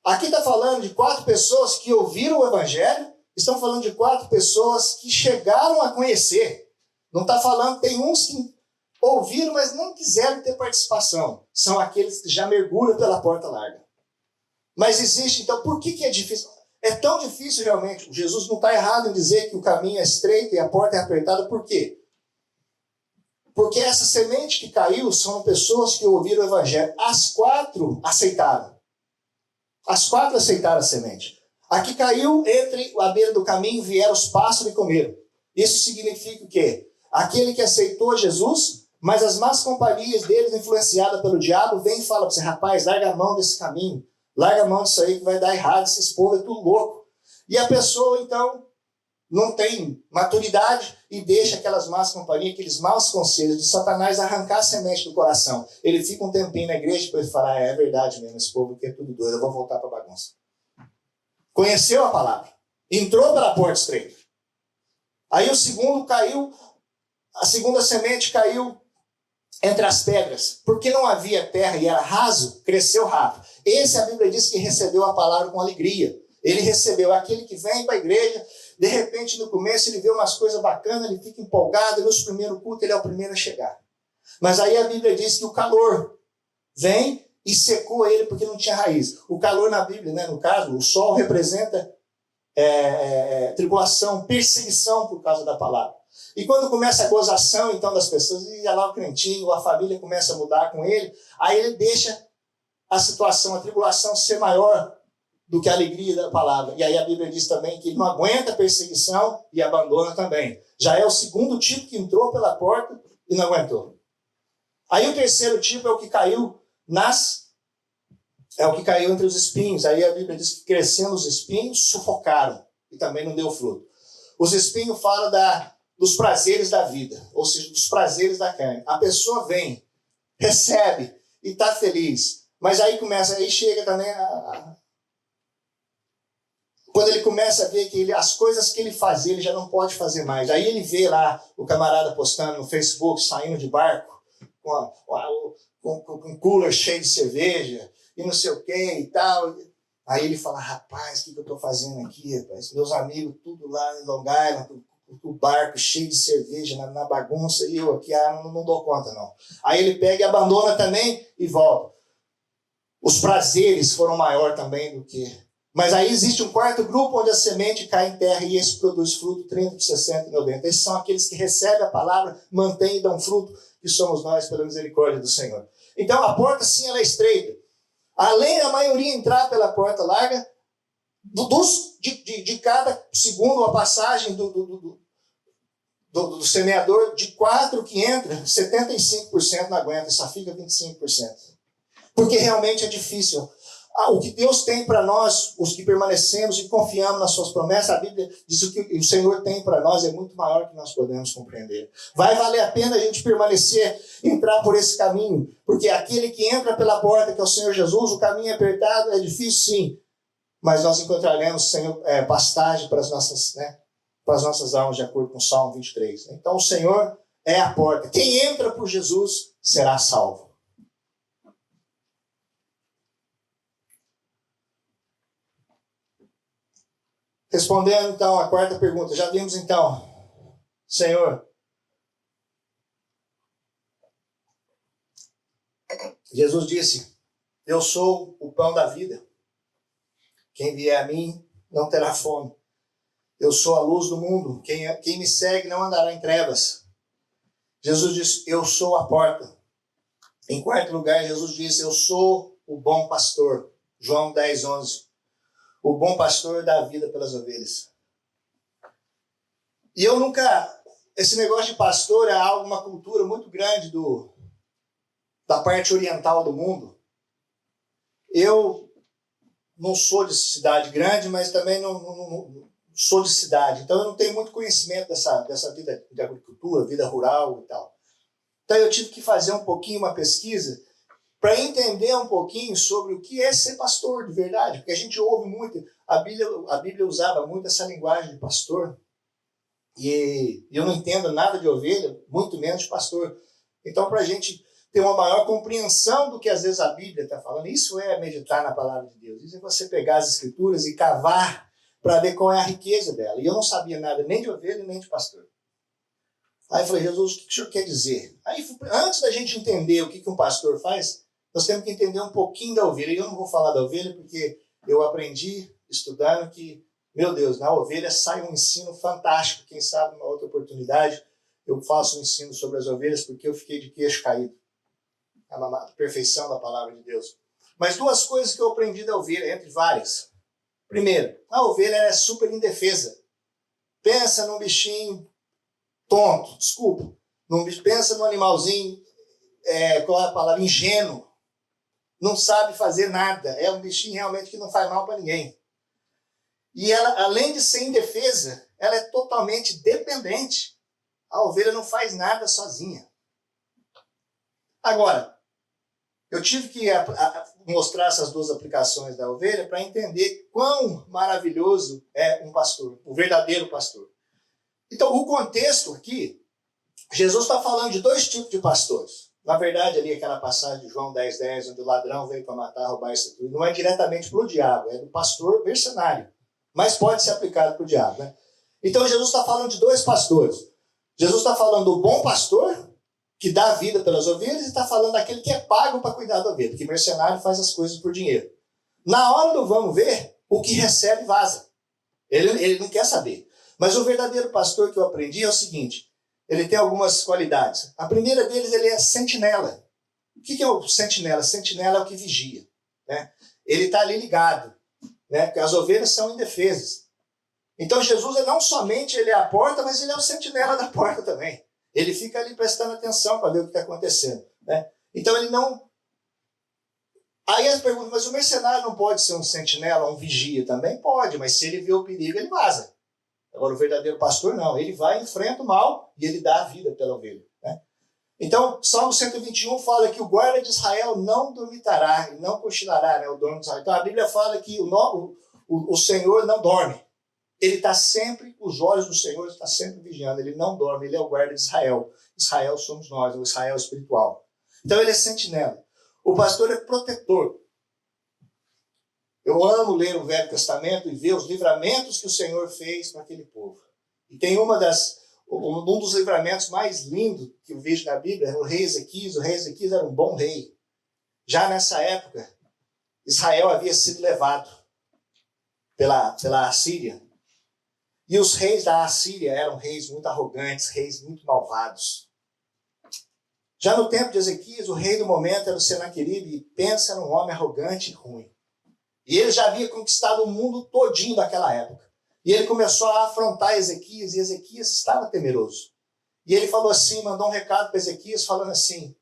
Aqui está falando de 4 pessoas que ouviram o evangelho. Estão falando de 4 pessoas que chegaram a conhecer. Não está falando, tem uns que ouviram, mas não quiseram ter participação. São aqueles que já mergulham pela porta larga. Mas existe, então, por que é difícil? É tão difícil realmente. Jesus não está errado em dizer que o caminho é estreito e a porta é apertada. Por quê? Porque essa semente que caiu são pessoas que ouviram o evangelho. As 4 aceitaram. As 4 aceitaram a semente. A que caiu entre a beira do caminho, vieram os pássaros e comeram. Isso significa o quê? Aquele que aceitou Jesus, mas as más companhias deles, influenciadas pelo diabo, vem e fala para você, rapaz, larga a mão desse caminho, larga a mão disso aí que vai dar errado, esses povos é tudo louco. E a pessoa, então, não tem maturidade e deixa aquelas más companhias, aqueles maus conselhos de Satanás arrancar a semente do coração. Ele fica um tempinho na igreja para ele falar, é verdade mesmo, esse povo aqui é tudo doido, eu vou voltar para a bagunça. Conheceu a palavra, entrou pela porta estreita. Aí o segundo caiu, a segunda semente caiu entre as pedras, porque não havia terra e era raso, cresceu rápido. Esse a Bíblia diz que recebeu a palavra com alegria. Ele recebeu aquele que vem para a igreja, de repente no começo ele vê umas coisas bacanas, ele fica empolgado, nos primeiros cultos ele é o primeiro a chegar. Mas aí a Bíblia diz que o calor vem e secou ele porque não tinha raiz. O calor na Bíblia, né, no caso, o sol representa tribulação, perseguição por causa da palavra. E quando começa a gozação, então, das pessoas, e lá o crentinho, a família começa a mudar com ele, aí ele deixa a situação, a tribulação ser maior do que a alegria da palavra. E aí a Bíblia diz também que ele não aguenta a perseguição e abandona também. Já é o segundo tipo que entrou pela porta e não aguentou. Aí o terceiro tipo é o que caiu entre os espinhos. Aí a Bíblia diz que crescendo os espinhos, sufocaram e também não deu fruto. Os espinhos falam dos prazeres da vida, ou seja, dos prazeres da carne. A pessoa vem, recebe e está feliz. Mas aí chega também quando ele começa a ver que as coisas que ele fazia, ele já não pode fazer mais. Aí ele vê lá o camarada postando no Facebook, saindo de barco, com um cooler cheio de cerveja, e não sei o que e tal. Aí ele fala, rapaz, o que eu estou fazendo aqui, rapaz? Meus amigos, tudo lá em Long Island, o barco cheio de cerveja na bagunça, e eu aqui, não dou conta, não. Aí ele pega e abandona também e volta. Os prazeres foram maior também do que... Mas aí existe um quarto grupo onde a semente cai em terra e esse produz fruto 30, 60 e 90. Esses são aqueles que recebem a palavra, mantêm e dão fruto, que somos nós pela misericórdia do Senhor. Então a porta sim, ela é estreita. Além da maioria entrar pela porta larga, de cada segundo a passagem do semeador, de 4 que entra, 75% não aguenta, só fica 25%. Porque realmente é difícil. O que Deus tem para nós, os que permanecemos e confiamos nas suas promessas, a Bíblia diz que o que o Senhor tem para nós é muito maior do que nós podemos compreender. Vai valer a pena a gente permanecer, entrar por esse caminho, porque aquele que entra pela porta, que é o Senhor Jesus, o caminho é apertado, é difícil sim, mas nós encontraremos, Senhor, pastagem para as nossas almas, de acordo com o Salmo 23. Então o Senhor é a porta. Quem entra por Jesus será salvo. Respondendo, então, a quarta pergunta. Já vimos, então, Senhor, Jesus disse, eu sou o pão da vida. Quem vier a mim não terá fome. Eu sou a luz do mundo. Quem me segue não andará em trevas. Jesus disse, eu sou a porta. Em quarto lugar, Jesus disse, eu sou o bom pastor. João 10, 11. O bom pastor dá a vida pelas ovelhas. E eu nunca... Esse negócio de pastor é uma cultura muito grande da parte oriental do mundo. Eu não sou de cidade grande, mas também não sou de cidade, então eu não tenho muito conhecimento dessa vida de agricultura, vida rural e tal. Então eu tive que fazer um pouquinho uma pesquisa para entender um pouquinho sobre o que é ser pastor de verdade, porque a gente ouve muito, a Bíblia usava muito essa linguagem de pastor, e eu não entendo nada de ovelha, muito menos de pastor. Então, para a gente ter uma maior compreensão do que às vezes a Bíblia está falando, isso é meditar na palavra de Deus, isso é você pegar as escrituras e cavar para ver qual é a riqueza dela. E eu não sabia nada nem de ovelha nem de pastor. Aí eu falei, Jesus, o que o senhor quer dizer? Aí, antes da gente entender o que um pastor faz, nós temos que entender um pouquinho da ovelha. E eu não vou falar da ovelha porque eu aprendi estudando que, meu Deus, na ovelha sai um ensino fantástico. Quem sabe, numa outra oportunidade, eu faço um ensino sobre as ovelhas porque eu fiquei de queixo caído. A perfeição da palavra de Deus. Mas duas coisas que eu aprendi da ovelha, entre várias. Primeiro, a ovelha é super indefesa. Pensa num bichinho tonto, desculpa. Pensa num animalzinho, qual é a palavra? Ingênuo. Não sabe fazer nada. É um bichinho realmente que não faz mal para ninguém. E ela, além de ser indefesa, ela é totalmente dependente. A ovelha não faz nada sozinha. Agora, eu tive que mostrar essas duas aplicações da ovelha para entender quão maravilhoso é um pastor, o verdadeiro pastor. Então, o contexto aqui, Jesus está falando de dois tipos de pastores. Na verdade, ali aquela passagem de João 10:10, onde o ladrão veio para matar, roubar e destruir, não é diretamente para o diabo, é do pastor mercenário. Mas pode ser aplicado para o diabo, né? Então, Jesus está falando de dois pastores. Jesus está falando do bom pastor, que dá a vida pelas ovelhas, e está falando daquele que é pago para cuidar da ovelha, porque mercenário faz as coisas por dinheiro. Na hora do vamos ver, o que recebe vaza. Ele não quer saber. Mas o verdadeiro pastor que eu aprendi é o seguinte, ele tem algumas qualidades. A primeira deles, ele é sentinela. O que é o sentinela? Sentinela é o que vigia, né? Ele está ali ligado, né? Porque as ovelhas são indefesas. Então Jesus não somente ele é a porta, mas ele é o sentinela da porta também. Ele fica ali prestando atenção para ver o que está acontecendo, né? Então ele não... Aí as perguntas, mas o mercenário não pode ser um sentinela, um vigia também? Pode, mas se ele vê o perigo, ele vaza. Agora o verdadeiro pastor não, ele vai, enfrenta o mal e ele dá a vida pela ovelha, né? Então, Salmo 121 fala que o guarda de Israel não dormitará e não cochilará, né, o dono de Israel. Então a Bíblia fala que o Senhor não dorme. Ele está sempre, os olhos do Senhor estão sempre vigiando, ele não dorme, ele é o guarda de Israel. Israel somos nós, o Israel espiritual. Então ele é sentinela. O pastor é protetor. Eu amo ler o Velho Testamento e ver os livramentos que o Senhor fez para aquele povo. E tem um dos livramentos mais lindos que eu vejo na Bíblia é o rei Ezequias. O rei Ezequias era um bom rei. Já nessa época, Israel havia sido levado pela Assíria. E os reis da Assíria eram reis muito arrogantes, reis muito malvados. Já no tempo de Ezequias, o rei do momento era o Senaqueribe, e pensa num homem arrogante e ruim. E ele já havia conquistado o mundo todinho daquela época. E ele começou a afrontar Ezequias, e Ezequias estava temeroso. E ele falou assim, mandou um recado para Ezequias, falando assim,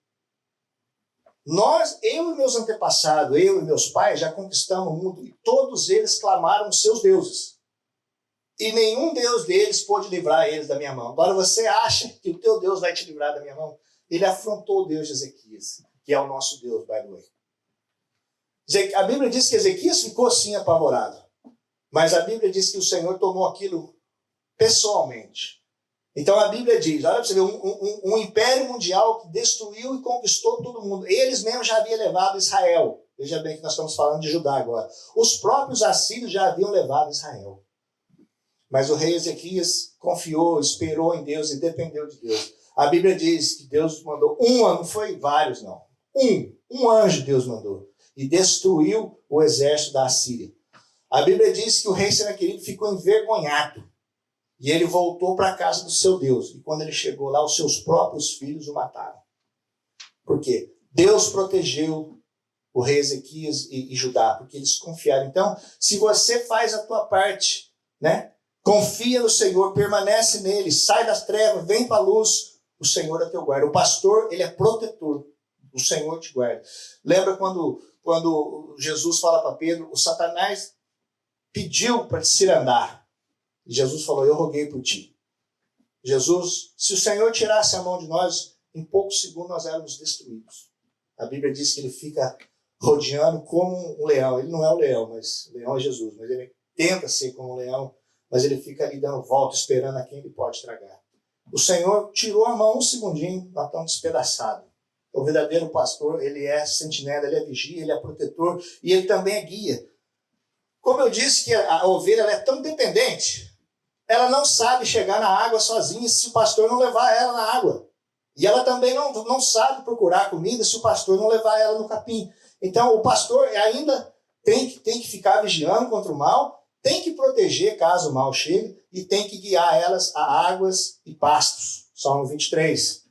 eu e meus antepassados, eu e meus pais, já conquistamos o mundo, e todos eles clamaram os seus deuses. E nenhum Deus deles pôde livrar eles da minha mão. Agora você acha que o teu Deus vai te livrar da minha mão? Ele afrontou o Deus de Ezequias, que é o nosso Deus, by the way. A Bíblia diz que Ezequias ficou sim apavorado. Mas a Bíblia diz que o Senhor tomou aquilo pessoalmente. Então a Bíblia diz, olha para você ver, um império mundial que destruiu e conquistou todo mundo. Eles mesmos já haviam levado Israel. Veja bem que nós estamos falando de Judá agora. Os próprios assírios já haviam levado Israel. Mas o rei Ezequias confiou, esperou em Deus e dependeu de Deus. A Bíblia diz que Deus mandou não foi vários não. Um anjo Deus mandou. E destruiu o exército da Assíria. A Bíblia diz que o rei Senaqueribe ficou envergonhado. E ele voltou para a casa do seu Deus. E quando ele chegou lá, os seus próprios filhos o mataram. Por quê? Deus protegeu o rei Ezequias e Judá, porque eles confiaram. Então, se você faz a tua parte, né? Confia no Senhor, permanece nele, sai das trevas, vem para a luz, o Senhor é teu guarda. O pastor, ele é protetor. O Senhor te guarda. Lembra quando Jesus fala para Pedro, o Satanás pediu para te cirandar. E Jesus falou, eu roguei por ti. Jesus, se o Senhor tirasse a mão de nós, em poucos segundos nós éramos destruídos. A Bíblia diz que ele fica rodeando como um leão. Ele não é o leão, mas o leão é Jesus. Mas ele tenta ser como um leão, mas ele fica ali dando volta, esperando a quem ele pode tragar. O Senhor tirou a mão um segundinho, nós estamos despedaçados. O verdadeiro pastor, ele é sentinela, ele é vigia, ele é protetor e ele também é guia. Como eu disse que a ovelha ela é tão dependente, ela não sabe chegar na água sozinha se o pastor não levar ela na água. E ela também não sabe procurar comida se o pastor não levar ela no capim. Então o pastor ainda tem que ficar vigiando contra o mal, tem que proteger caso o mal chegue e tem que guiar elas a águas e pastos. Salmo 23.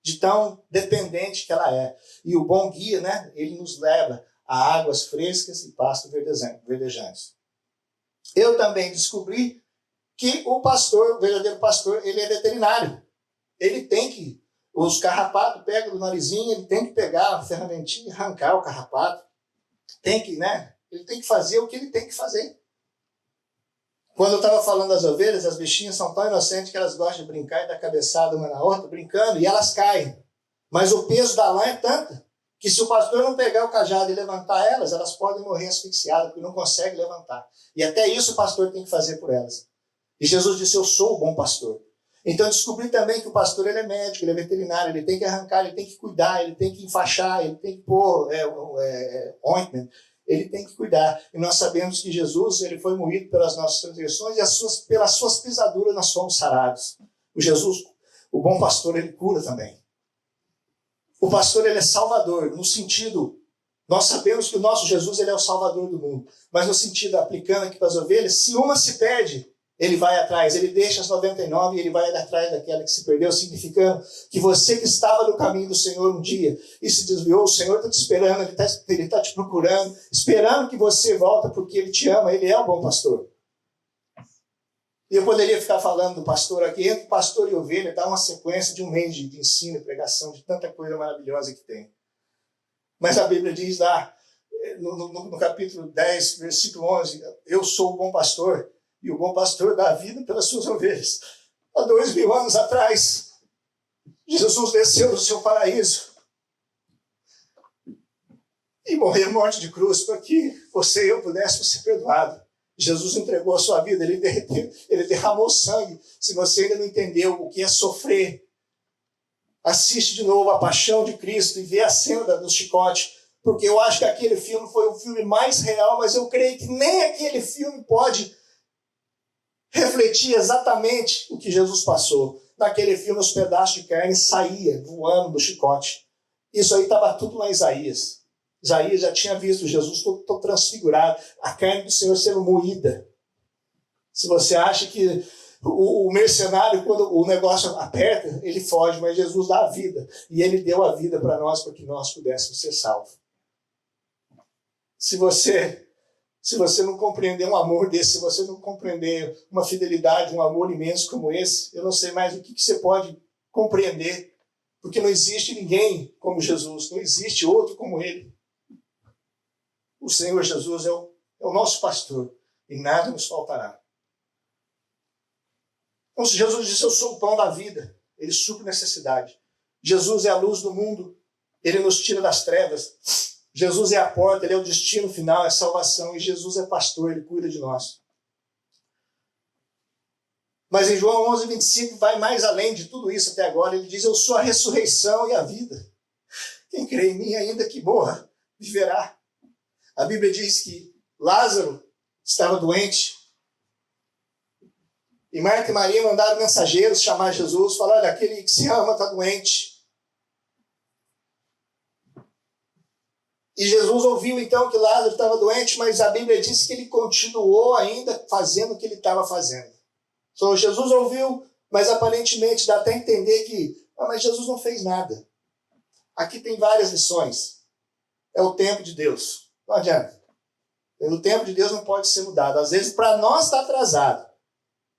De tão dependente que ela é. E o bom guia, né, ele nos leva a águas frescas e pastos verdejantes. Eu também descobri que o pastor, o verdadeiro pastor, ele é veterinário. Ele tem que, os carrapatos pegam do narizinho, ele tem que pegar a ferramentinha e arrancar o carrapato. Tem que, né, ele tem que fazer o que ele tem que fazer. Quando eu estava falando das ovelhas, as bichinhas são tão inocentes que elas gostam de brincar e dar cabeçada uma na outra, brincando, e elas caem. Mas o peso da lã é tanto que se o pastor não pegar o cajado e levantar elas, elas podem morrer asfixiadas, porque não consegue levantar. E até isso o pastor tem que fazer por elas. E Jesus disse, eu sou o bom pastor. Então eu descobri também que o pastor ele é médico, ele é veterinário, ele tem que arrancar, ele tem que cuidar, ele tem que enfaixar, ele tem que pôr ointment. Ele tem que cuidar. E nós sabemos que Jesus ele foi moído pelas nossas transgressões e pelas suas pisaduras nós fomos sarados. O Jesus, o bom pastor, ele cura também. O pastor ele é salvador, no sentido, nós sabemos que o nosso Jesus ele é o salvador do mundo. Mas no sentido, aplicando aqui para as ovelhas, se uma se perde, ele vai atrás, ele deixa as 99 e ele vai atrás daquela que se perdeu, significando que você que estava no caminho do Senhor um dia e se desviou, o Senhor está te esperando, ele está te procurando, esperando que você volte porque ele te ama, ele é o bom pastor. E eu poderia ficar falando do pastor aqui, entre pastor e ovelha, dá uma sequência de um mês de ensino e pregação, de tanta coisa maravilhosa que tem. Mas a Bíblia diz lá, no capítulo 10, versículo 11, eu sou o bom pastor, e o bom pastor dá a vida pelas suas ovelhas. Há 2000 anos atrás, Jesus desceu do seu paraíso e morreu morte de cruz para que você e eu pudéssemos ser perdoados. Jesus entregou a sua vida, ele derramou sangue. Se você ainda não entendeu o que é sofrer, assiste de novo A Paixão de Cristo e vê a cena do chicote, porque eu acho que aquele filme foi o filme mais real, mas eu creio que nem aquele filme pode refletir exatamente o que Jesus passou. Naquele filme, os pedaços de carne saíam voando do chicote. Isso aí estava tudo lá em Isaías. Isaías já tinha visto Jesus todo transfigurado, a carne do Senhor sendo moída. Se você acha que o mercenário, quando o negócio aperta, ele foge, mas Jesus dá a vida. E ele deu a vida para nós, para que nós pudéssemos ser salvos. Se você não compreender um amor desse, se você não compreender uma fidelidade, um amor imenso como esse, eu não sei mais o que você pode compreender, porque não existe ninguém como Jesus, não existe outro como ele. O Senhor Jesus é o nosso pastor e nada nos faltará. Então, se Jesus disse, eu sou o pão da vida, ele supre necessidade. Jesus é a luz do mundo, ele nos tira das trevas. Jesus é a porta, ele é o destino final, é a salvação. E Jesus é pastor, ele cuida de nós. Mas em João 11:25 vai mais além de tudo isso até agora. Ele diz, eu sou a ressurreição e a vida. Quem crê em mim, ainda que morra, viverá. A Bíblia diz que Lázaro estava doente. E Marta e Maria mandaram mensageiros chamar Jesus, falaram, olha, aquele que se ama está doente. E Jesus ouviu então que Lázaro estava doente, mas a Bíblia diz que ele continuou ainda fazendo o que ele estava fazendo. Então Jesus ouviu, mas aparentemente dá até a entender que, mas Jesus não fez nada. Aqui tem várias lições. É o tempo de Deus. Não adianta. O tempo de Deus não pode ser mudado. Às vezes para nós está atrasado,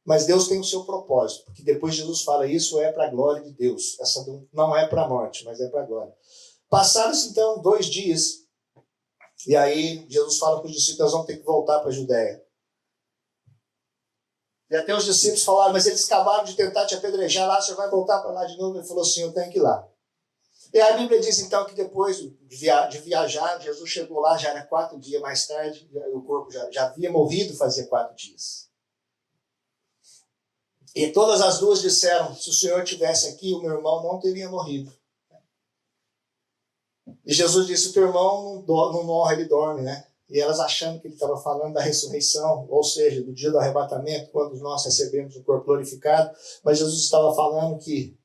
mas Deus tem o seu propósito, porque depois Jesus fala, isso é para a glória de Deus. Essa não é para a morte, mas é para a glória. Passaram-se então 2 dias, e aí Jesus fala para os discípulos, nós vamos ter que voltar para a Judéia. E até os discípulos falaram, mas eles acabaram de tentar te apedrejar lá, você vai voltar para lá de novo? Ele falou assim, eu tenho que ir lá. E a Bíblia diz então que depois de viajar, Jesus chegou lá, já era 4 dias mais tarde, o corpo já havia morrido fazia 4 dias. E todas as duas disseram, se o Senhor estivesse aqui, o meu irmão não teria morrido. E Jesus disse, o teu irmão não morre, ele dorme, né? E elas achando que ele estava falando da ressurreição, ou seja, do dia do arrebatamento, quando nós recebemos o corpo glorificado, mas Jesus estava falando que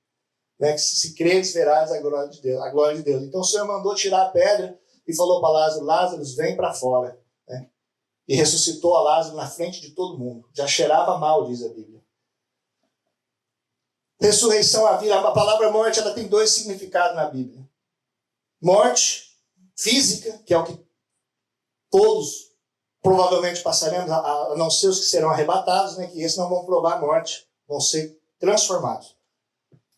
se creres, verás a glória de Deus, a glória de Deus. Então o Senhor mandou tirar a pedra e falou para Lázaro, Lázaro, vem para fora. Né? E ressuscitou a Lázaro na frente de todo mundo. Já cheirava mal, diz a Bíblia. Ressurreição, a vida. A palavra morte, ela tem 2 significados na Bíblia. Morte física, que é o que todos provavelmente passaremos, a não ser os que serão arrebatados, né, que esses não vão provar a morte, vão ser transformados.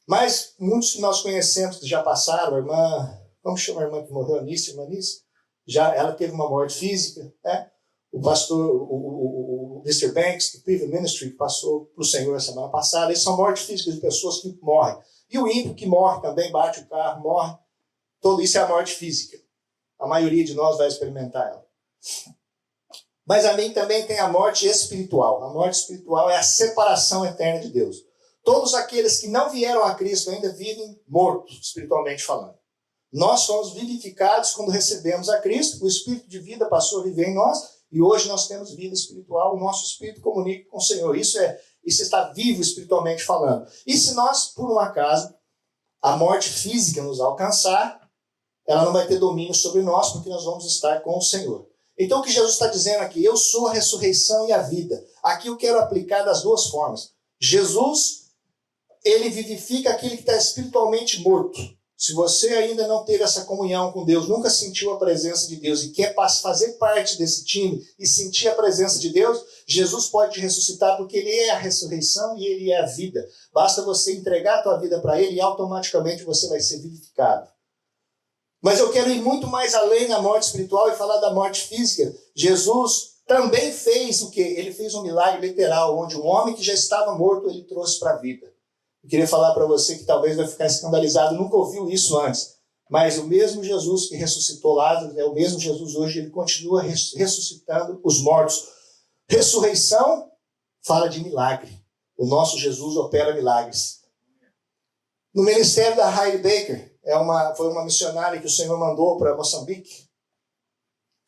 Mas muitos que nós conhecemos que já passaram, a irmã, vamos chamar a irmã que morreu, Anice, ela teve uma morte física, né? O pastor, o Mr. Banks, do Private Ministry, que passou para o Senhor a semana passada, eles são mortes físicas de pessoas que morrem. E o ímpio que morre também, bate o carro, morre. Tudo isso é a morte física. A maioria de nós vai experimentar ela. Mas também tem a morte espiritual. A morte espiritual é a separação eterna de Deus. Todos aqueles que não vieram a Cristo ainda vivem mortos, espiritualmente falando. Nós somos vivificados quando recebemos a Cristo, o Espírito de vida passou a viver em nós, e hoje nós temos vida espiritual, o nosso Espírito comunica com o Senhor. Isso está vivo espiritualmente falando. E se nós, por um acaso, a morte física nos alcançar, ela não vai ter domínio sobre nós, porque nós vamos estar com o Senhor. Então o que Jesus está dizendo aqui, eu sou a ressurreição e a vida. Aqui eu quero aplicar das 2 formas. Jesus, ele vivifica aquele que está espiritualmente morto. Se você ainda não teve essa comunhão com Deus, nunca sentiu a presença de Deus e quer fazer parte desse time e sentir a presença de Deus, Jesus pode te ressuscitar porque ele é a ressurreição e ele é a vida. Basta você entregar a tua vida para ele e automaticamente você vai ser vivificado. Mas eu quero ir muito mais além da morte espiritual e falar da morte física. Jesus também fez o quê? Ele fez um milagre literal, onde um homem que já estava morto, ele trouxe para a vida. Eu queria falar para você que talvez vai ficar escandalizado, nunca ouviu isso antes. Mas o mesmo Jesus que ressuscitou Lázaro, é o mesmo Jesus hoje, ele continua ressuscitando os mortos. Ressurreição fala de milagre. O nosso Jesus opera milagres. No ministério da Heidi Baker, foi uma missionária que o Senhor mandou para Moçambique.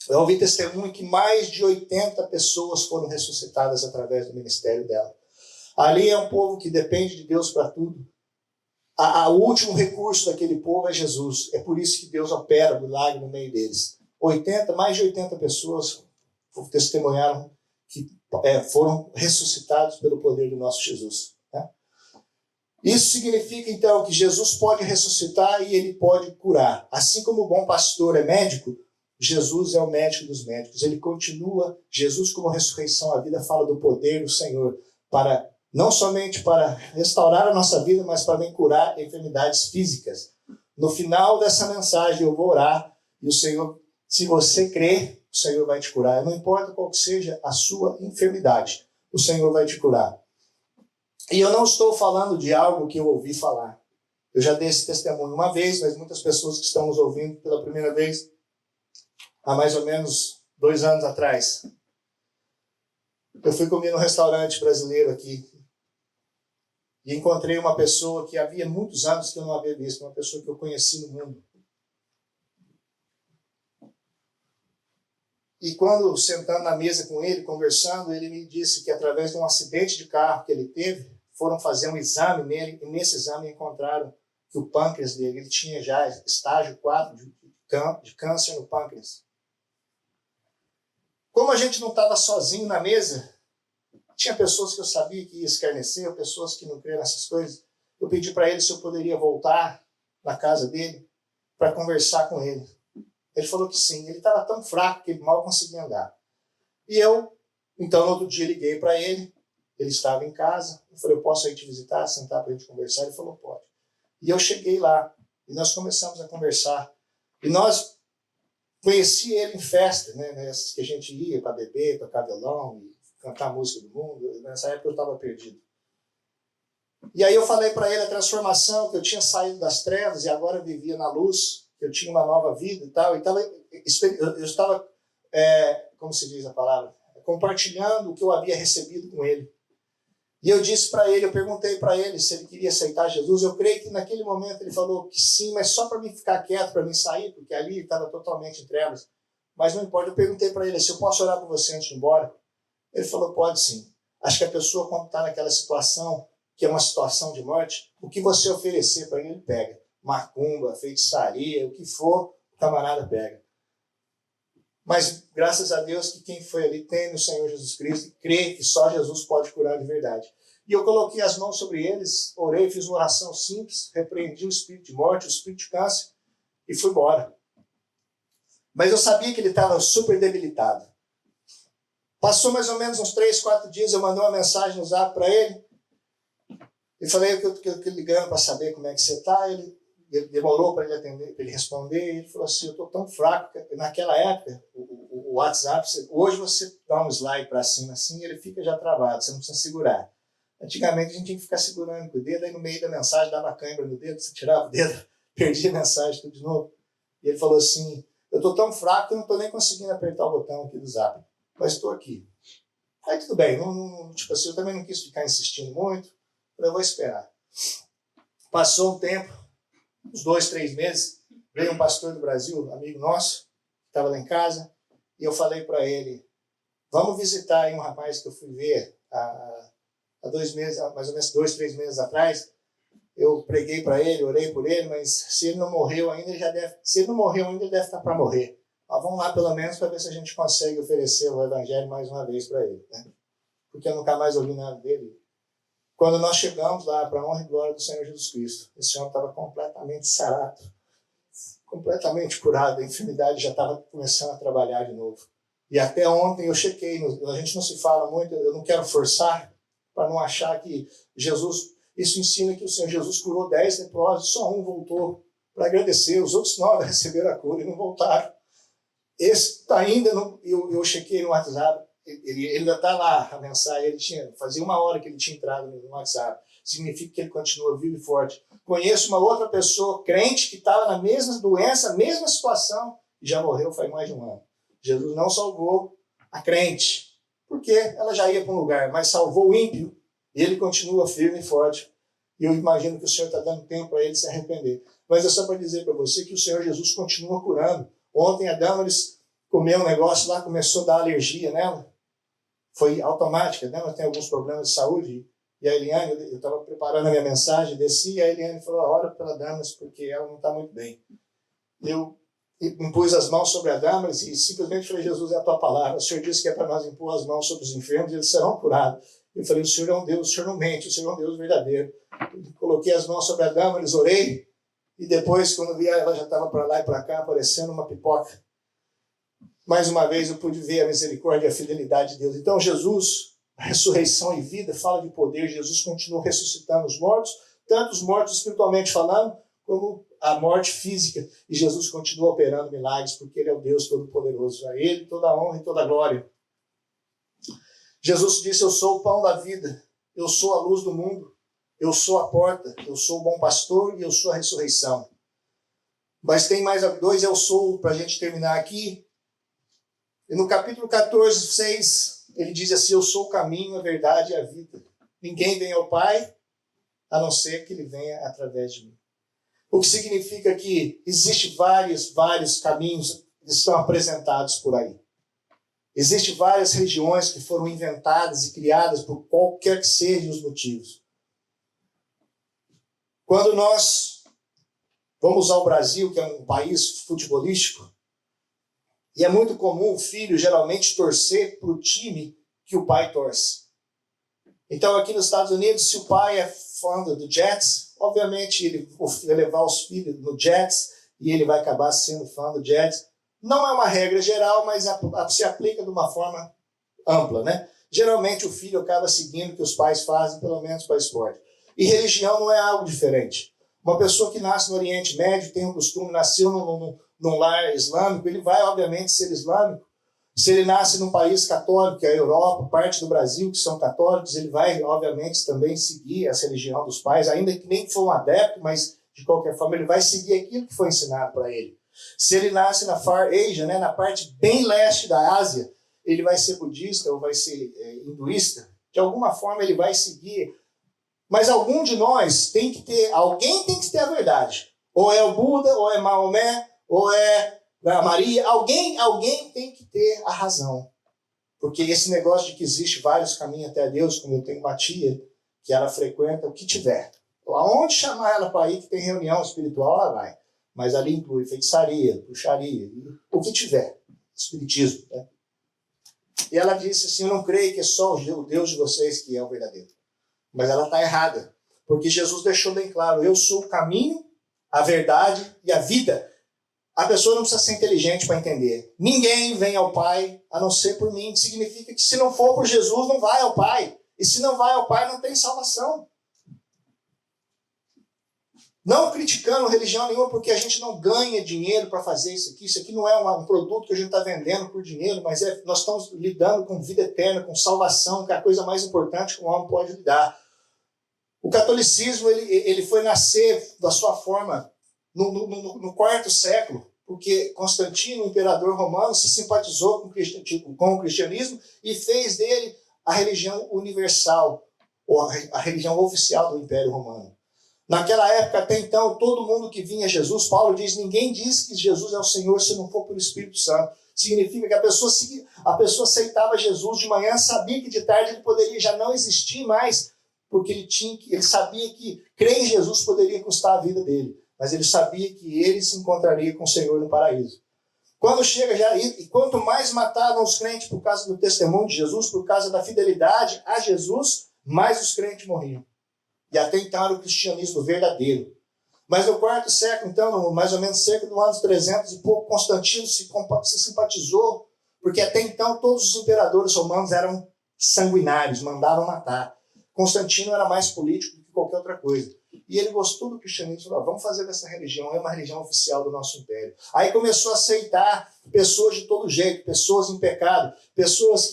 Eu ouvi testemunho que mais de 80 pessoas foram ressuscitadas através do ministério dela. Ali é um povo que depende de Deus para tudo. O último recurso daquele povo é Jesus. É por isso que Deus opera milagre no meio deles. Mais de 80 pessoas testemunharam que foram ressuscitados pelo poder do nosso Jesus. Né? Isso significa, então, que Jesus pode ressuscitar e ele pode curar. Assim como o bom pastor é médico, Jesus é o médico dos médicos. Ele continua, Jesus como ressurreição, a vida fala do poder do Senhor, não somente para restaurar a nossa vida, mas para também curar enfermidades físicas. No final dessa mensagem eu vou orar e o Senhor, se você crer, o Senhor vai te curar. Não importa qual que seja a sua enfermidade, o Senhor vai te curar. E eu não estou falando de algo que eu ouvi falar. Eu já dei esse testemunho uma vez, mas muitas pessoas que estão nos ouvindo pela primeira vez, há mais ou menos 2 anos atrás, eu fui comer num restaurante brasileiro aqui e encontrei uma pessoa que havia muitos anos que eu não havia visto, uma pessoa que eu conheci no mundo. E quando sentando na mesa com ele, conversando, ele me disse que através de um acidente de carro que ele teve, foram fazer um exame nele, e nesse exame encontraram que o pâncreas dele, ele tinha já estágio 4 de câncer no pâncreas. Como a gente não estava sozinho na mesa, tinha pessoas que eu sabia que ia escarnecer, pessoas que não criam nessas coisas. Eu pedi para ele se eu poderia voltar na casa dele para conversar com ele. Ele falou que sim. Ele estava tão fraco que ele mal conseguia andar. E eu, então, no outro dia, liguei para ele. Ele estava em casa. Eu falei, eu posso ir te visitar, sentar para a gente conversar? Ele falou, pode. E eu cheguei lá. E nós começamos a conversar. E nós conheci ele em festa, né? Nessas que a gente ia para beber, tocar violão e cantar a música do mundo. Nessa época eu estava perdido. E aí eu falei para ele a transformação, que eu tinha saído das trevas e agora vivia na luz, que eu tinha uma nova vida e tal. Então eu estava, como se diz a palavra, compartilhando o que eu havia recebido com ele. E eu disse para ele, eu perguntei para ele se ele queria aceitar Jesus. Eu creio que naquele momento ele falou que sim, mas só para mim ficar quieto, para mim sair, porque ali estava totalmente em trevas. Mas não importa, eu perguntei para ele se eu posso orar por você antes de ir embora. Ele falou, pode sim. Acho que a pessoa, quando está naquela situação, que é uma situação de morte, o que você oferecer para ele pega. Macumba, feitiçaria, o que for, o camarada pega. Mas graças a Deus que quem foi ali tem no Senhor Jesus Cristo e crê que só Jesus pode curar de verdade. E eu coloquei as mãos sobre eles, orei, fiz uma oração simples, repreendi o espírito de morte, o espírito de câncer e fui embora. Mas eu sabia que ele estava super debilitado. Passou mais ou menos uns 3, 4 dias, eu mandei uma mensagem no Zap para ele e falei que eu ligando para saber como é que você está. Ele demorou para ele atender, para ele responder, e ele falou assim, eu estou tão fraco. Naquela época, o WhatsApp, hoje você dá um slide para cima assim, ele fica já travado, você não precisa segurar. Antigamente a gente tinha que ficar segurando com o dedo, aí no meio da mensagem dava cãibra no dedo, você tirava o dedo, perdia a mensagem tudo de novo. E ele falou assim, eu estou tão fraco que eu não estou nem conseguindo apertar o botão aqui do Zap, mas estou aqui. Aí tudo bem, tipo assim, eu também não quis ficar insistindo muito, eu vou esperar. Passou um tempo, uns 2, 3 meses, veio um pastor do Brasil, amigo nosso, que estava lá em casa, e eu falei para ele, vamos visitar aí um rapaz que eu fui ver há 2 meses, mais ou menos 2, 3 meses atrás. Eu preguei para ele, orei por ele, mas se ele não morreu ainda, ele deve estar para morrer. Mas vamos lá pelo menos para ver se a gente consegue oferecer o evangelho mais uma vez para ele, né? Porque eu nunca mais ouvi nada dele. Quando nós chegamos lá, para a honra e glória do Senhor Jesus Cristo, esse homem estava completamente sarado, completamente curado, a enfermidade já estava começando a trabalhar de novo. E até ontem eu chequei, a gente não se fala muito, eu não quero forçar, para não achar que Jesus, isso ensina que o Senhor Jesus curou 10 leprosos, só um voltou para agradecer, os outros 9 receberam a cura e não voltaram. Esse ainda, eu chequei no WhatsApp, ele ainda está lá, a mensagem, fazia 1 hora que ele tinha entrado no WhatsApp. Significa que ele continua vivo e forte. Conheço uma outra pessoa, crente, que estava na mesma doença, mesma situação, e já morreu faz mais de 1 ano. Jesus não salvou a crente, porque ela já ia para um lugar, mas salvou o ímpio, e ele continua firme e forte. E eu imagino que o Senhor está dando tempo para ele se arrepender. Mas é só para dizer para você que o Senhor Jesus continua curando. Ontem a Damaris comeu um negócio lá, começou a dar alergia nela. Foi automática, né? Ela tem alguns problemas de saúde. E a Eliane, eu estava preparando a minha mensagem, desci, e a Eliane falou, ora pela Damaris, porque ela não está muito bem. Eu impus as mãos sobre a Damaris e simplesmente falei, Jesus, é a tua palavra. O Senhor disse que é para nós impor as mãos sobre os enfermos e eles serão curados. Eu falei, o Senhor é um Deus, o Senhor não mente, o Senhor é um Deus verdadeiro. Eu coloquei as mãos sobre a Damaris, orei, e depois, quando vi ela já estava para lá e para cá, parecendo uma pipoca. Mais uma vez eu pude ver a misericórdia e a fidelidade de Deus. Então Jesus, ressurreição e vida, fala de poder. Jesus continua ressuscitando os mortos, tanto os mortos espiritualmente falando, como a morte física. E Jesus continua operando milagres, porque Ele é o Deus Todo-Poderoso. A Ele toda a honra e toda a glória. Jesus disse, eu sou o pão da vida, eu sou a luz do mundo, eu sou a porta, eu sou o bom pastor e eu sou a ressurreição. Mas tem mais 2 eu sou, para a gente terminar aqui. E no capítulo 14, 6, ele diz assim, eu sou o caminho, a verdade e a vida. Ninguém vem ao Pai, a não ser que Ele venha através de mim. O que significa que existem vários caminhos que estão apresentados por aí. Existem várias regiões que foram inventadas e criadas por qualquer que sejam os motivos. Quando nós vamos ao Brasil, que é um país futebolístico, e é muito comum o filho geralmente torcer para o time que o pai torce. Então aqui nos Estados Unidos, se o pai é fã do Jets, obviamente ele vai levar os filhos no Jets e ele vai acabar sendo fã do Jets. Não é uma regra geral, mas se aplica de uma forma ampla, né? Geralmente o filho acaba seguindo o que os pais fazem, pelo menos para esporte. E religião não é algo diferente. Uma pessoa que nasce no Oriente Médio, tem o costume, nasceu num lar islâmico, ele vai obviamente ser islâmico. Se ele nasce num país católico, que é a Europa, parte do Brasil que são católicos, ele vai, obviamente, também seguir essa religião dos pais, ainda que nem for um adepto, mas, de qualquer forma, ele vai seguir aquilo que foi ensinado para ele. Se ele nasce na Far Asia, né, na parte bem leste da Ásia, ele vai ser budista ou vai ser hinduísta. De alguma forma, ele vai seguir. Mas algum de nós alguém tem que ter a verdade. Ou é o Buda, ou é Maomé, ou é a Maria. Alguém tem que ter a razão. Porque esse negócio de que existe vários caminhos até Deus, como eu tenho uma tia, que ela frequenta o que tiver. Aonde chamar ela para ir, que tem reunião espiritual, ela vai. Mas ali inclui feitiçaria, bruxaria, o que tiver. Espiritismo. Né? E ela disse assim, eu não creio que é só o Deus de vocês que é o verdadeiro. Mas ela está errada. Porque Jesus deixou bem claro, eu sou o caminho, a verdade e a vida. A pessoa não precisa ser inteligente para entender. Ninguém vem ao Pai a não ser por mim. Significa que se não for por Jesus, não vai ao Pai. E se não vai ao Pai, não tem salvação. Não criticando religião nenhuma, porque a gente não ganha dinheiro para fazer isso aqui. Isso aqui não é um produto que a gente está vendendo por dinheiro, mas nós estamos lidando com vida eterna, com salvação, que é a coisa mais importante que um homem pode lidar. O catolicismo ele foi nascer da sua forma no quarto século, porque Constantino, o imperador romano, se simpatizou com o cristianismo e fez dele a religião universal, ou a religião oficial do Império Romano. Naquela época, até então, todo mundo que vinha a Jesus, Paulo diz, ninguém diz que Jesus é o Senhor se não for pelo Espírito Santo. Significa que a pessoa aceitava Jesus de manhã, sabia que de tarde ele poderia já não existir mais, porque ele sabia que crer em Jesus poderia custar a vida dele. Mas ele sabia que ele se encontraria com o Senhor no paraíso. Quando chega já, e quanto mais matavam os crentes por causa do testemunho de Jesus, por causa da fidelidade a Jesus, mais os crentes morriam. E até então era o cristianismo verdadeiro. Mas no quarto século, então, mais ou menos cerca do ano 300 e pouco, Constantino se simpatizou, porque até então todos os imperadores romanos eram sanguinários, mandavam matar. Constantino era mais político do que qualquer outra coisa. E ele gostou do cristianismo e falou, vamos fazer dessa religião, é uma religião oficial do nosso império. Aí começou a aceitar pessoas de todo jeito, pessoas em pecado, pessoas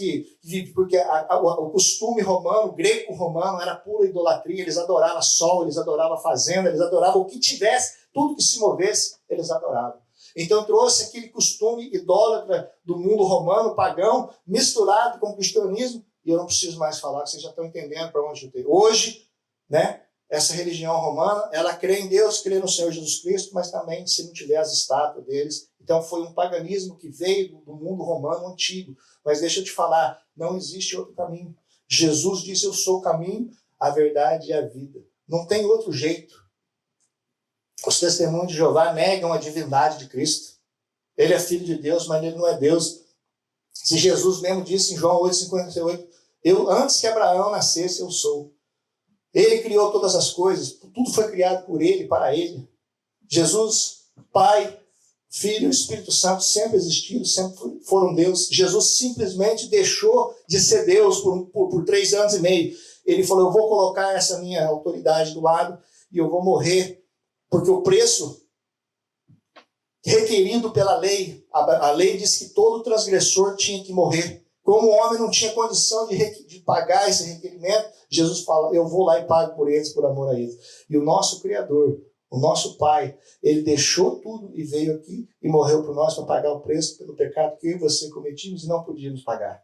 porque o costume romano, greco-romano, era pura idolatria, eles adoravam sol, eles adoravam fazenda, eles adoravam o que tivesse, tudo que se movesse, eles adoravam. Então trouxe aquele costume idólatra do mundo romano, pagão, misturado com o cristianismo, e eu não preciso mais falar, que vocês já estão entendendo para onde eu tenho. Hoje, né? Essa religião romana, ela crê em Deus, crê no Senhor Jesus Cristo, mas também se não tiver as estátuas deles. Então foi um paganismo que veio do mundo romano antigo. Mas deixa eu te falar, não existe outro caminho. Jesus disse, eu sou o caminho, a verdade e a vida. Não tem outro jeito. Os testemunhos de Jeová negam a divindade de Cristo. Ele é filho de Deus, mas ele não é Deus. Se Jesus mesmo disse em João 8,58, antes que Abraão nascesse, eu sou. Ele criou todas as coisas, tudo foi criado por ele, para ele. Jesus, Pai, Filho e Espírito Santo sempre existiram, sempre foram Deus. Jesus simplesmente deixou de ser Deus por 3 anos e meio. Ele falou, eu vou colocar essa minha autoridade do lado e eu vou morrer, porque o preço requerido pela lei, a lei diz que todo transgressor tinha que morrer. Como o homem não tinha condição de pagar esse requerimento, Jesus fala, eu vou lá e pago por eles, por amor a eles. E o nosso Criador, o nosso Pai, ele deixou tudo e veio aqui e morreu por nós para pagar o preço pelo pecado que eu e você cometimos e não podíamos pagar.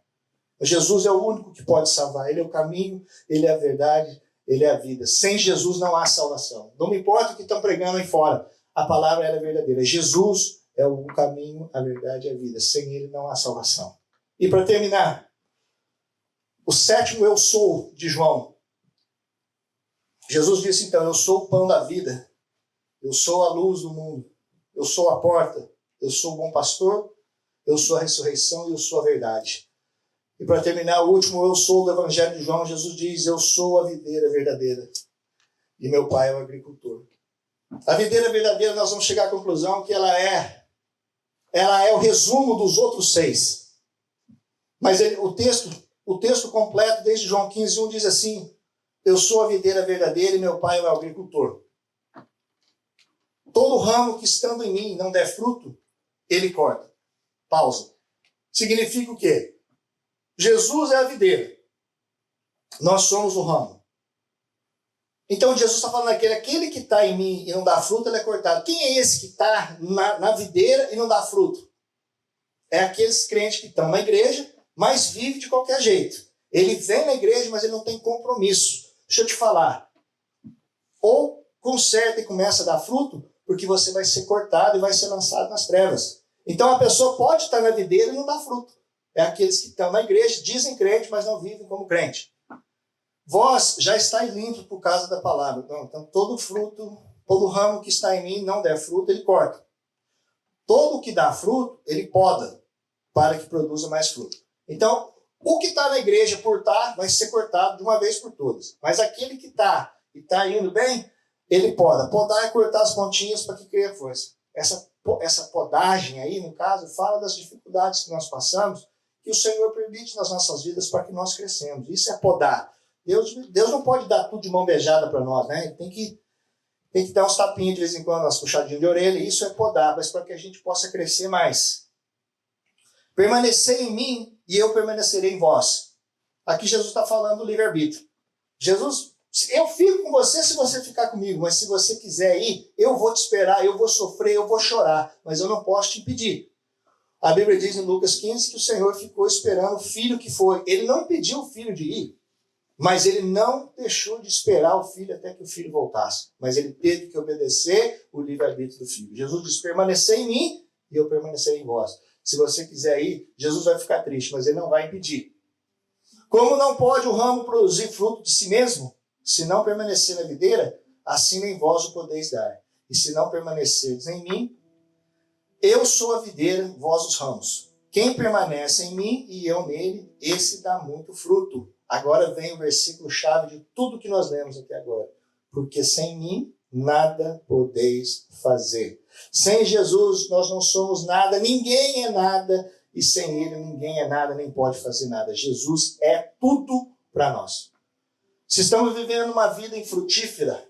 Jesus é o único que pode salvar. Ele é o caminho, ele é a verdade, ele é a vida. Sem Jesus não há salvação. Não me importa o que estão pregando aí fora. A palavra era verdadeira. Jesus é o caminho, a verdade e a vida. Sem ele não há salvação. E para terminar, o 7º eu sou de João. Jesus disse então, eu sou o pão da vida, eu sou a luz do mundo, eu sou a porta, eu sou o bom pastor, eu sou a ressurreição e eu sou a verdade. E para terminar, o último eu sou do Evangelho de João, Jesus diz, eu sou a videira verdadeira e meu pai é o agricultor. A videira verdadeira, nós vamos chegar à conclusão que ela é o resumo dos outros 6. Mas o texto completo, desde João 15:1, diz assim, eu sou a videira verdadeira e meu pai é o agricultor. Todo ramo que estando em mim não der fruto, ele corta. Pausa. significa o quê? Jesus é a videira. Nós somos o ramo. Então Jesus está falando aquele que está em mim e não dá fruto, ele é cortado. Quem é esse que está na videira e não dá fruto? É aqueles crentes que estão na igreja, mas vive de qualquer jeito. Ele vem na igreja, mas ele não tem compromisso. Deixa eu te falar. Ou conserta e começa a dar fruto, porque você vai ser cortado e vai ser lançado nas trevas. Então a pessoa pode estar na videira e não dar fruto. É aqueles que estão na igreja, dizem crente, mas não vivem como crente. Vós já estáis limpos por causa da palavra. Então todo fruto, todo ramo que está em mim não der fruto, ele corta. Todo que dá fruto, ele poda, para que produza mais fruto. Então, o que está na igreja por estar, vai ser cortado de uma vez por todas. Mas aquele que está e está indo bem, ele poda. Podar é cortar as pontinhas para que crie força. Essa podagem aí, no caso, fala das dificuldades que nós passamos, que o Senhor permite nas nossas vidas para que nós crescemos. Isso é podar. Deus não pode dar tudo de mão beijada para nós, né? Ele tem que dar uns tapinhos de vez em quando, umas puxadinhas de orelha. Isso é podar, mas para que a gente possa crescer mais. Permanecer em mim e eu permanecerei em vós. Aqui Jesus está falando do livre-arbítrio. Jesus, eu fico com você se você ficar comigo, mas se você quiser ir, eu vou te esperar, eu vou sofrer, eu vou chorar, mas eu não posso te impedir. A Bíblia diz em Lucas 15 que o Senhor ficou esperando o filho que foi. Ele não impediu o filho de ir, mas ele não deixou de esperar o filho até que o filho voltasse. Mas ele teve que obedecer o livre-arbítrio do filho. Jesus diz, permanecer em mim e eu permanecerei em vós. Se você quiser ir, Jesus vai ficar triste, mas ele não vai impedir. Como não pode o ramo produzir fruto de si mesmo, se não permanecer na videira, assim nem vós o podeis dar. E se não permanecerdes em mim, eu sou a videira, vós os ramos. Quem permanece em mim e eu nele, esse dá muito fruto. Agora vem o versículo-chave de tudo que nós lemos até agora. Porque sem mim, nada podeis fazer. Sem Jesus, nós não somos nada, ninguém é nada, e sem ele, ninguém é nada, nem pode fazer nada. Jesus é tudo para nós. Se estamos vivendo uma vida infrutífera,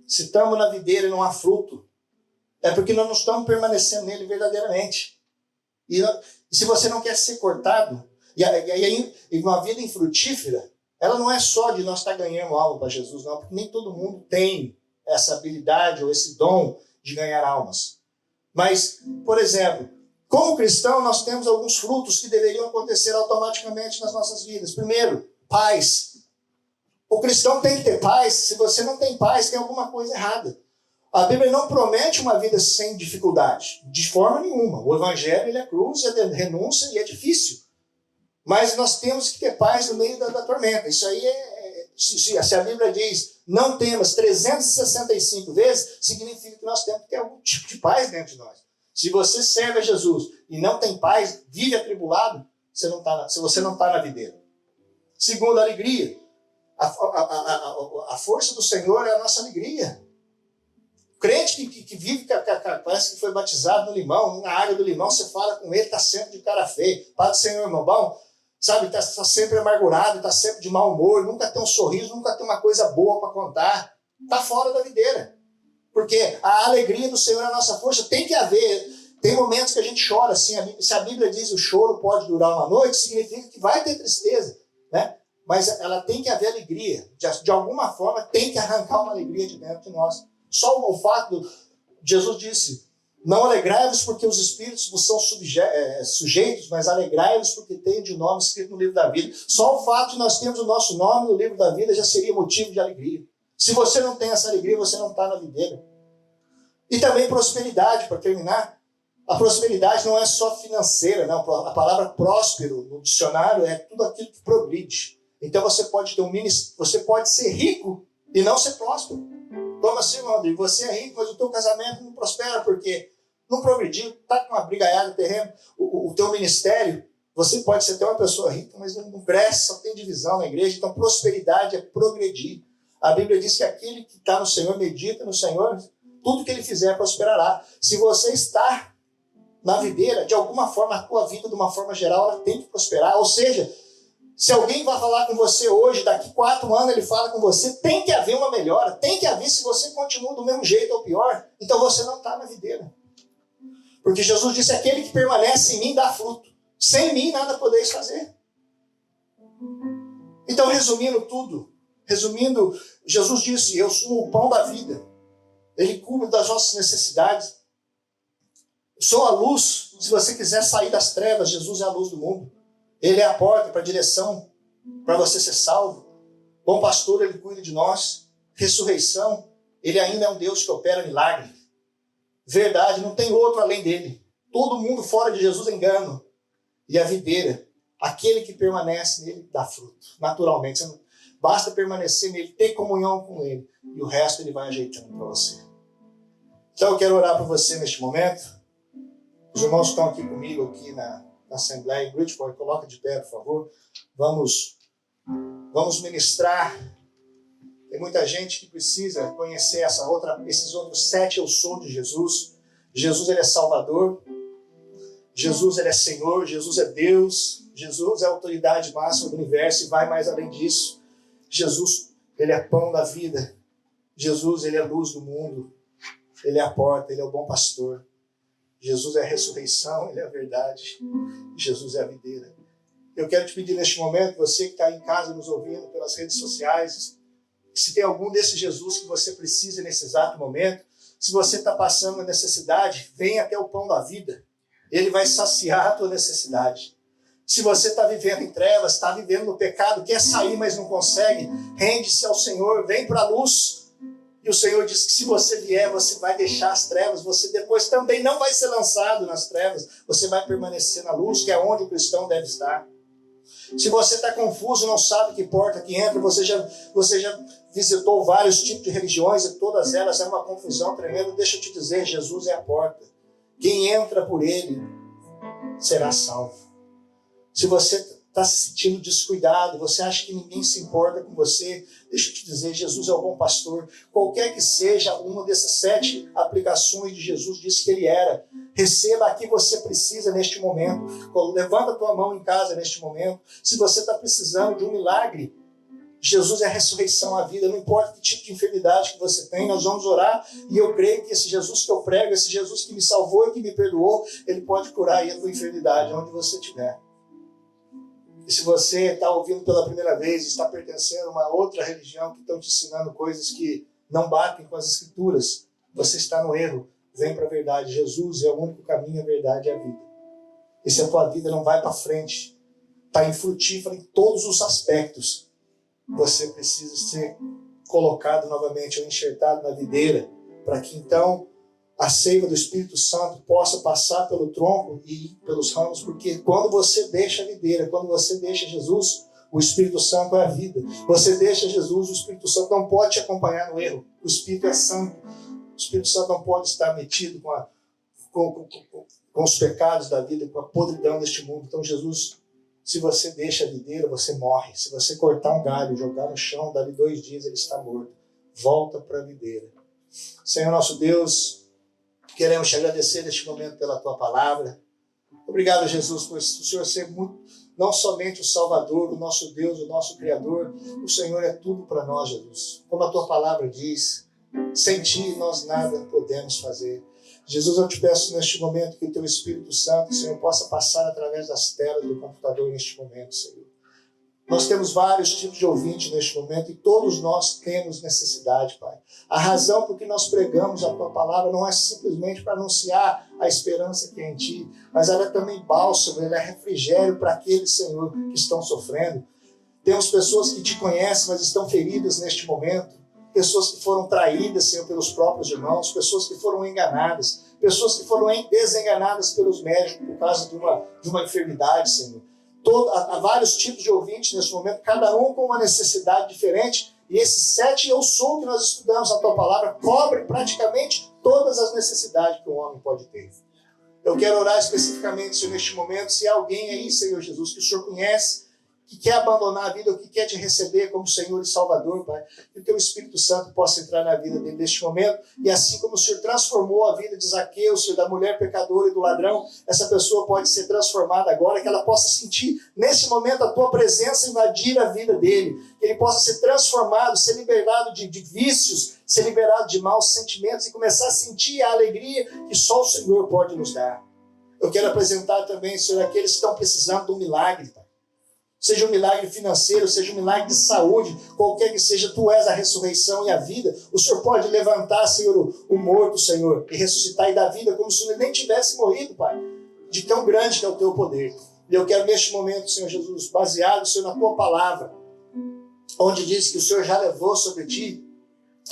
se estamos na videira e não há fruto, é porque nós não estamos permanecendo nele verdadeiramente. E se você não quer ser cortado, e uma vida infrutífera, ela não é só de nós estar ganhando algo para Jesus, não, porque nem todo mundo tem essa habilidade ou esse dom de ganhar almas. Mas, por exemplo, como cristão, nós temos alguns frutos que deveriam acontecer automaticamente nas nossas vidas. Primeiro, paz. O cristão tem que ter paz. Se você não tem paz, tem alguma coisa errada. A Bíblia não promete uma vida sem dificuldade, de forma nenhuma. O Evangelho ele é cruz, é renúncia e é difícil. Mas nós temos que ter paz no meio da tormenta. Isso aí se a Bíblia diz não temos 365 vezes, significa que nós temos que ter algum tipo de paz dentro de nós. Se você serve a Jesus e não tem paz, vive atribulado, se você não está na videira. Segundo, alegria. A força do Senhor é a nossa alegria. O crente que vive, parece que foi batizado no limão, na água do limão, você fala com ele, está sempre de cara feia. Pai do Senhor, irmão, bom, sabe, está sempre amargurado, está sempre de mau humor, nunca tem um sorriso, nunca tem uma coisa boa para contar. Está fora da videira. Porque a alegria do Senhor é a nossa força. Tem que haver. Tem momentos que a gente chora. Assim, se a Bíblia diz que o choro pode durar uma noite, significa que vai ter tristeza, né? Mas ela tem que haver alegria. De alguma forma, tem que arrancar uma alegria de dentro de nós. Só o fato, Jesus disse, não alegrai-vos porque os espíritos vos são sujeitos, mas alegrai-vos porque tem de nome escrito no livro da vida. Só o fato de nós termos o nosso nome no livro da vida já seria motivo de alegria. Se você não tem essa alegria, você não está na videira. E também prosperidade, para terminar. A prosperidade não é só financeira, não. A palavra próspero no dicionário é tudo aquilo que progride. Então você pode você pode ser rico e não ser próspero. Como assim, meu Rodrigo? Você é rico, mas o teu casamento não prospera porque não progrediu, está com uma brigaiada de terreno. O teu ministério, você pode ser até uma pessoa rica, mas não cresce, só tem divisão na igreja. Então prosperidade é progredir. A Bíblia diz que aquele que está no Senhor, medita no Senhor, tudo que ele fizer prosperará. Se você está na videira, de alguma forma, a tua vida, de uma forma geral, ela tem que prosperar. Ou seja, se alguém vai falar com você hoje, daqui 4 anos ele fala com você, tem que haver uma melhora, tem que haver se você continua do mesmo jeito ou pior, então você não está na videira. Porque Jesus disse, aquele que permanece em mim dá fruto. Sem mim nada podeis fazer. Então, resumindo, Jesus disse, eu sou o pão da vida. Ele cuida das nossas necessidades. Sou a luz. Se você quiser sair das trevas, Jesus é a luz do mundo. Ele é a porta para a direção, para você ser salvo. Bom pastor, ele cuida de nós. Ressurreição, ele ainda é um Deus que opera milagre. Verdade, não tem outro além dele. Todo mundo fora de Jesus é engano. E a videira, aquele que permanece nele, dá fruto. Naturalmente, você não, basta permanecer nele, ter comunhão com ele. E o resto ele vai ajeitando para você. Então eu quero orar por você neste momento. Os irmãos estão aqui comigo, aqui na Assembleia em Bridgeport. Coloca de pé, por favor. Vamos ministrar. Tem muita gente que precisa conhecer esses outros 7 eu sou de Jesus. Jesus, ele é Salvador. Jesus, ele é Senhor. Jesus é Deus. Jesus é a autoridade máxima do universo e vai mais além disso. Jesus, ele é pão da vida. Jesus, ele é a luz do mundo. Ele é a porta, ele é o bom pastor. Jesus é a ressurreição, ele é a verdade. Jesus é a videira. Eu quero te pedir neste momento, você que está em casa nos ouvindo pelas redes sociais, se tem algum desse Jesus que você precisa nesse exato momento, se você está passando a necessidade, venha até o pão da vida. Ele vai saciar a tua necessidade. Se você está vivendo em trevas, está vivendo no pecado, quer sair, mas não consegue, rende-se ao Senhor, vem para a luz. E o Senhor diz que se você vier, você vai deixar as trevas, você depois também não vai ser lançado nas trevas, você vai permanecer na luz, que é onde o cristão deve estar. Se você está confuso, não sabe que porta que entra, você já visitou vários tipos de religiões e todas elas é uma confusão tremenda. Deixa eu te dizer, Jesus é a porta. Quem entra por ele será salvo. Se você está se sentindo descuidado, você acha que ninguém se importa com você, deixa eu te dizer, Jesus é o bom pastor. Qualquer que seja uma dessas 7 aplicações de Jesus, disse que ele era. Receba a que você precisa neste momento. Levanta a tua mão em casa neste momento. Se você está precisando de um milagre, Jesus é a ressurreição, a vida. Não importa que tipo de enfermidade que você tem, nós vamos orar. E eu creio que esse Jesus que eu prego, esse Jesus que me salvou e que me perdoou, ele pode curar aí a tua enfermidade, onde você estiver. E se você está ouvindo pela primeira vez, está pertencendo a uma outra religião que estão te ensinando coisas que não batem com as Escrituras, você está no erro. Vem para a verdade. Jesus é o único caminho, a verdade e a vida. E se a tua vida não vai para frente, está infrutífera em todos os aspectos, você precisa ser colocado novamente ou enxertado na videira, para que então a seiva do Espírito Santo possa passar pelo tronco e pelos ramos, porque quando você deixa a videira, quando você deixa Jesus, o Espírito Santo é a vida. Você deixa Jesus, o Espírito Santo não pode te acompanhar no erro. O Espírito é santo. O Espírito Santo não pode estar metido com os pecados da vida, com a podridão deste mundo. Então Jesus, se você deixa a videira, você morre. Se você cortar um galho, jogar no chão, dali 2 dias ele está morto. Volta para a videira. Senhor nosso Deus, queremos te agradecer neste momento pela tua palavra. Obrigado, Jesus, por o Senhor ser não somente o Salvador, o nosso Deus, o nosso Criador. O Senhor é tudo para nós, Jesus. Como a tua palavra diz, sem ti nós nada podemos fazer. Jesus, eu te peço neste momento que o teu Espírito Santo, Senhor, possa passar através das telas do computador neste momento, Senhor. Nós temos vários tipos de ouvintes neste momento e todos nós temos necessidade, Pai. A razão por que nós pregamos a Tua Palavra não é simplesmente para anunciar a esperança que é em Ti, mas ela é também bálsamo, ela é refrigério para aqueles, Senhor, que estão sofrendo. Temos pessoas que Te conhecem, mas estão feridas neste momento. Pessoas que foram traídas, Senhor, pelos próprios irmãos, pessoas que foram enganadas, pessoas que foram desenganadas pelos médicos por causa de uma enfermidade, Senhor. Há vários tipos de ouvintes nesse momento, cada um com uma necessidade diferente, e esses 7 eu sou que nós estudamos a tua palavra cobre praticamente todas as necessidades que o homem pode ter. Eu quero orar especificamente, Senhor, neste momento, se há alguém aí, Senhor Jesus, que o Senhor conhece, que quer abandonar a vida, ou que quer te receber como Senhor e Salvador, Pai, que o teu Espírito Santo possa entrar na vida dele neste momento, e assim como o Senhor transformou a vida de Zaqueu, Senhor, da mulher pecadora e do ladrão, essa pessoa pode ser transformada agora, que ela possa sentir nesse momento a tua presença invadir a vida dele, que ele possa ser transformado, ser liberado de vícios, ser liberado de maus sentimentos e começar a sentir a alegria que só o Senhor pode nos dar. Eu quero apresentar também, Senhor, aqueles que estão precisando de um milagre, Pai. Seja um milagre financeiro, seja um milagre de saúde, qualquer que seja, Tu és a ressurreição e a vida. O Senhor pode levantar, Senhor, o morto, Senhor, e ressuscitar e dar vida como se ele nem tivesse morrido, Pai. De tão grande que é o Teu poder. E eu quero neste momento, Senhor Jesus, baseado, Senhor, na Tua palavra, onde diz que o Senhor já levou sobre Ti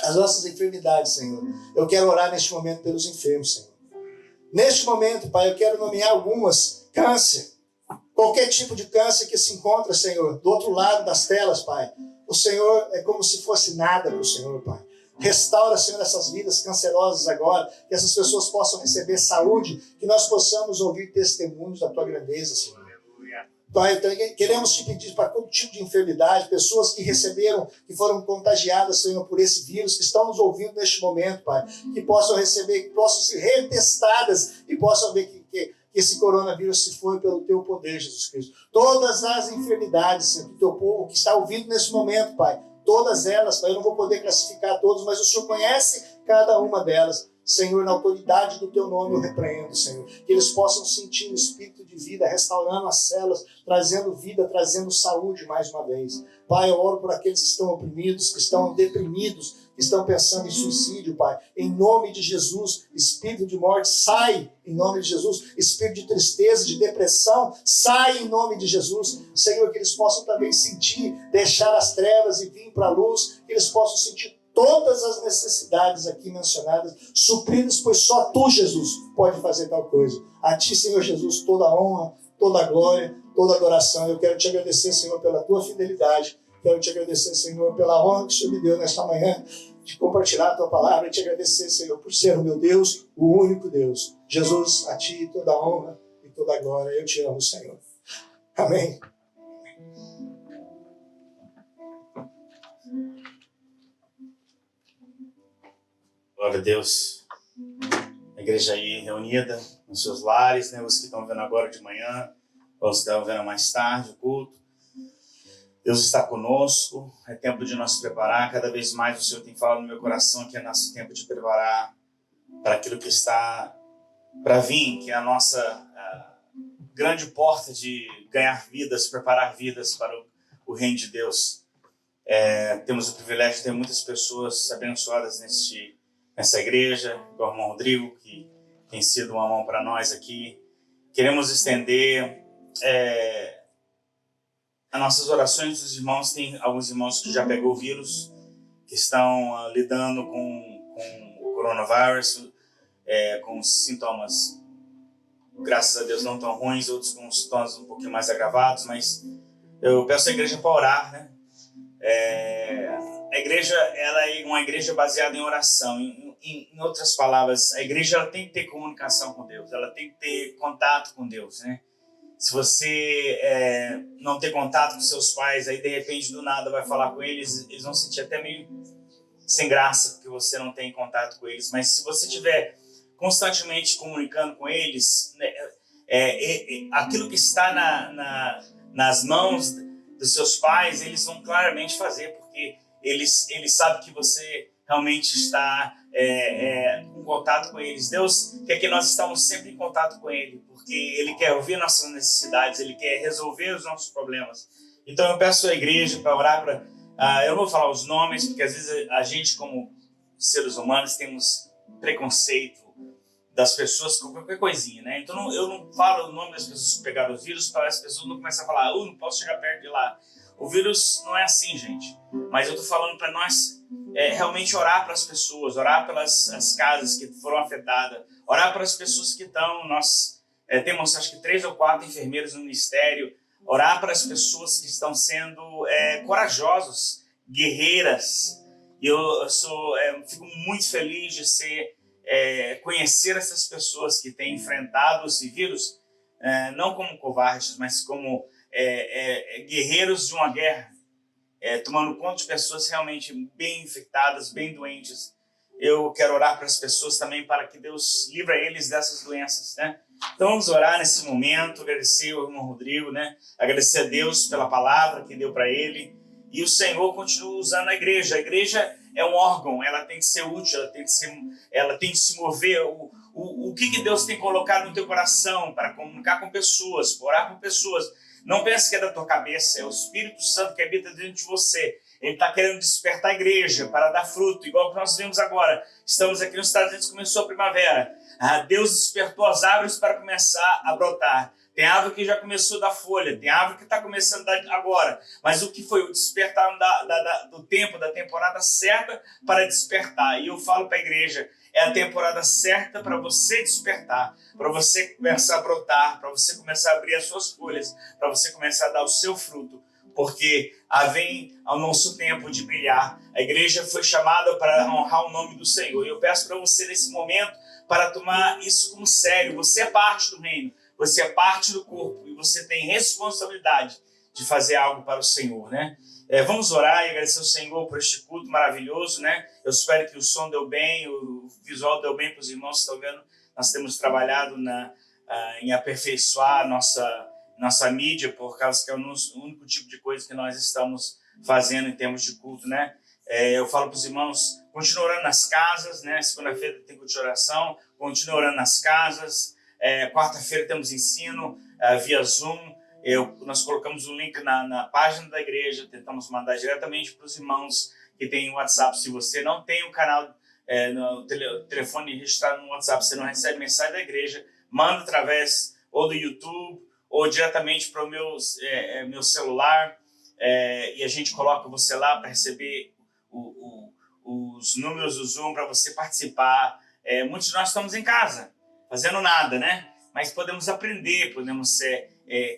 as nossas enfermidades, Senhor. Eu quero orar neste momento pelos enfermos, Senhor. Neste momento, Pai, eu quero nomear algumas. Câncer. Qualquer tipo de câncer que se encontra, Senhor, do outro lado das telas, Pai. O Senhor é como se fosse nada para o Senhor, Pai. Restaura, Senhor, essas vidas cancerosas agora, que essas pessoas possam receber saúde, que nós possamos ouvir testemunhos da Tua grandeza, Senhor. Pai, queremos Te pedir para todo tipo de enfermidade, pessoas que receberam, que foram contagiadas, Senhor, por esse vírus, que estão nos ouvindo neste momento, Pai, que possam receber, que possam ser retestadas e possam ver que esse coronavírus se foi pelo Teu poder, Jesus Cristo. Todas as enfermidades, Senhor, do Teu povo que está ouvindo nesse momento, Pai, todas elas, Pai, eu não vou poder classificar todas, mas o Senhor conhece cada uma delas. Senhor, na autoridade do Teu nome eu repreendo, Senhor. Que eles possam sentir o espírito de vida, restaurando as células, trazendo vida, trazendo saúde mais uma vez. Pai, eu oro por aqueles que estão oprimidos, que estão deprimidos, que estão pensando em suicídio, Pai. Em nome de Jesus, espírito de morte, sai em nome de Jesus. Espírito de tristeza, de depressão, sai em nome de Jesus. Senhor, que eles possam também sentir, deixar as trevas e vir para a luz, que eles possam sentir todas as necessidades aqui mencionadas, supridas, pois só Tu, Jesus, pode fazer tal coisa. A Ti, Senhor Jesus, toda a honra, toda a glória, toda a adoração. Eu quero Te agradecer, Senhor, pela Tua fidelidade. Quero Te agradecer, Senhor, pela honra que o Senhor me deu nesta manhã, de compartilhar a Tua palavra. E Te agradecer, Senhor, por ser o meu Deus, o único Deus. Jesus, a Ti toda a honra e toda a glória. Eu Te amo, Senhor. Amém. Glória a Deus. A igreja aí reunida nos seus lares, né? Os que estão vendo agora de manhã, os que estão vendo mais tarde o culto. Deus está conosco, é tempo de nós preparar. Cada vez mais o Senhor tem falado no meu coração que é nosso tempo de preparar para aquilo que está para vir, que é a nossa grande porta de ganhar vidas, preparar vidas para o reino de Deus. Temos o privilégio de ter muitas pessoas abençoadas nessa igreja, igual o irmão Rodrigo, que tem sido uma mão para nós aqui. Queremos estender as nossas orações dos irmãos. Tem alguns irmãos que já pegou o vírus, que estão lidando com o coronavírus, com sintomas, graças a Deus, não tão ruins, outros com sintomas um pouquinho mais agravados, mas eu peço à igreja para orar, né? A igreja, ela é uma igreja baseada em oração. Em outras palavras, a igreja ela tem que ter comunicação com Deus, ela tem que ter contato com Deus, né? Se você não ter contato com seus pais, aí de repente do nada vai falar com eles, eles vão sentir até meio sem graça, porque você não tem contato com eles. Mas se você estiver constantemente comunicando com eles, né, aquilo que está nas mãos dos seus pais, eles vão claramente fazer, porque eles sabem que você realmente está em contato com eles. Deus quer que nós estamos sempre em contato com Ele, porque Ele quer ouvir nossas necessidades, Ele quer resolver os nossos problemas. Então eu peço à igreja para orar eu não vou falar os nomes, porque às vezes a gente, como seres humanos, temos preconceito das pessoas com qualquer coisinha, né? Então eu não falo o nome das pessoas que pegaram os vírus para as pessoas não começarem a falar, não posso chegar perto de lá. O vírus não é assim, gente. Mas eu estou falando para nós realmente orar para as pessoas, orar pelas as casas que foram afetadas, orar para as pessoas que estão. Nós temos acho que 3 ou 4 enfermeiros no ministério. Orar para as pessoas que estão sendo corajosos, guerreiras. E eu fico muito feliz de conhecer essas pessoas que têm enfrentado esse vírus, não como covardes, mas como guerreiros de uma guerra, tomando conta de pessoas realmente bem infectadas, bem doentes. Eu quero orar para as pessoas também para que Deus livre eles dessas doenças, né? Então vamos orar nesse momento, agradecer ao irmão Rodrigo, né? Agradecer a Deus pela palavra que deu para ele. E o Senhor continua usando a igreja. A igreja é um órgão, ela tem que ser útil, ela tem que se mover. O o que Deus tem colocado no teu coração para comunicar com pessoas, orar com pessoas. Não pense que é da tua cabeça, é o Espírito Santo que habita dentro de você. Ele está querendo despertar a igreja para dar fruto, igual que nós vimos agora. Estamos aqui nos Estados Unidos, começou a primavera. Deus despertou as árvores para começar a brotar. Tem árvore que já começou a dar folha, tem árvore que está começando a dar agora. Mas o que foi? O despertar do tempo, da temporada certa para despertar. E eu falo para a igreja, é a temporada certa para você despertar, para você começar a brotar, para você começar a abrir as suas folhas, para você começar a dar o seu fruto. Porque vem ao nosso tempo de brilhar. A igreja foi chamada para honrar o nome do Senhor. E eu peço para você nesse momento para tomar isso como sério. Você é parte do reino. Você é parte do corpo e você tem responsabilidade de fazer algo para o Senhor, né? Vamos orar e agradecer ao Senhor por este culto maravilhoso, né? Eu espero que o som deu bem, o visual deu bem para os irmãos que estão vendo. Nós temos trabalhado em aperfeiçoar nossa mídia, por causa que é o único tipo de coisa que nós estamos fazendo em termos de culto, né? Eu falo para os irmãos, continue orando nas casas, né? Segunda-feira tem culto de oração, continue orando nas casas. Quarta-feira temos ensino via Zoom. Nós colocamos o link na página da igreja, tentamos mandar diretamente para os irmãos que têm o WhatsApp. Se você não tem o canal, no telefone registrado no WhatsApp, você não recebe mensagem da igreja, manda através ou do YouTube ou diretamente para o meu celular, e a gente coloca você lá para receber os números do Zoom para você participar. Muitos de nós estamos em casa, fazendo nada, né? Mas podemos aprender, podemos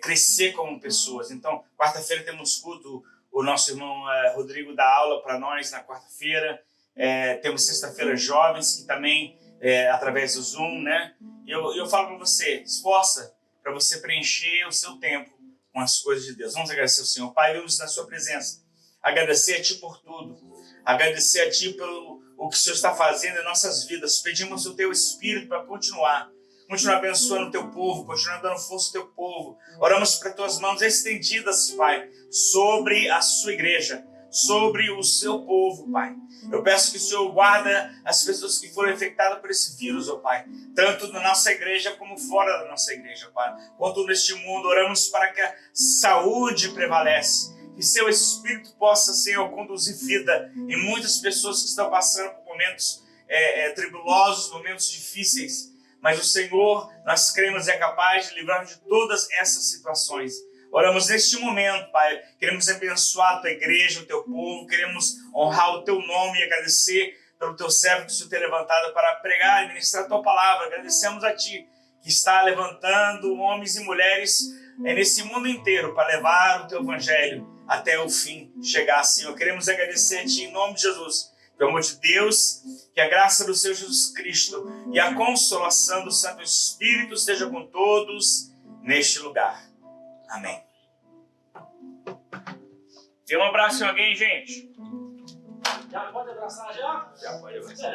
crescer como pessoas. Então, quarta-feira temos culto, o nosso irmão Rodrigo dá aula para nós na quarta-feira. Temos sexta-feira jovens, que também, através do Zoom, né? E eu falo para você, esforça para você preencher o seu tempo com as coisas de Deus. Vamos agradecer ao Senhor. Pai, vamos na sua presença. Agradecer a Ti por tudo. Agradecer a Ti pelo o que o Senhor está fazendo em nossas vidas. Pedimos o Teu Espírito para continuar abençoando o Teu povo, continuar dando força ao Teu povo. Oramos para Tuas mãos estendidas, Pai, sobre a Sua igreja, sobre o Seu povo, Pai. Eu peço que o Senhor guarda as pessoas que foram infectadas por esse vírus, ó Pai, tanto na nossa igreja como fora da nossa igreja, Pai. Quanto neste mundo, oramos para que a saúde prevalece, que Seu Espírito possa, Senhor, conduzir vida em muitas pessoas que estão passando por momentos tribulosos, momentos difíceis. Mas o Senhor, nós cremos, é capaz de livrar de todas essas situações. Oramos neste momento, Pai. Queremos abençoar a Tua igreja, o Teu povo. Queremos honrar o Teu nome e agradecer pelo Teu servo que o Senhor tem levantado para pregar e ministrar a Tua palavra. Agradecemos a Ti, que está levantando homens e mulheres nesse mundo inteiro para levar o Teu evangelho até o fim chegar, Senhor. Queremos agradecer a Ti em nome de Jesus. Pelo amor de Deus, que a graça do Senhor Jesus Cristo e a consolação do Santo Espírito esteja com todos neste lugar. Amém. Dê um abraço em alguém, gente. Já pode abraçar já? Já pode abraçar.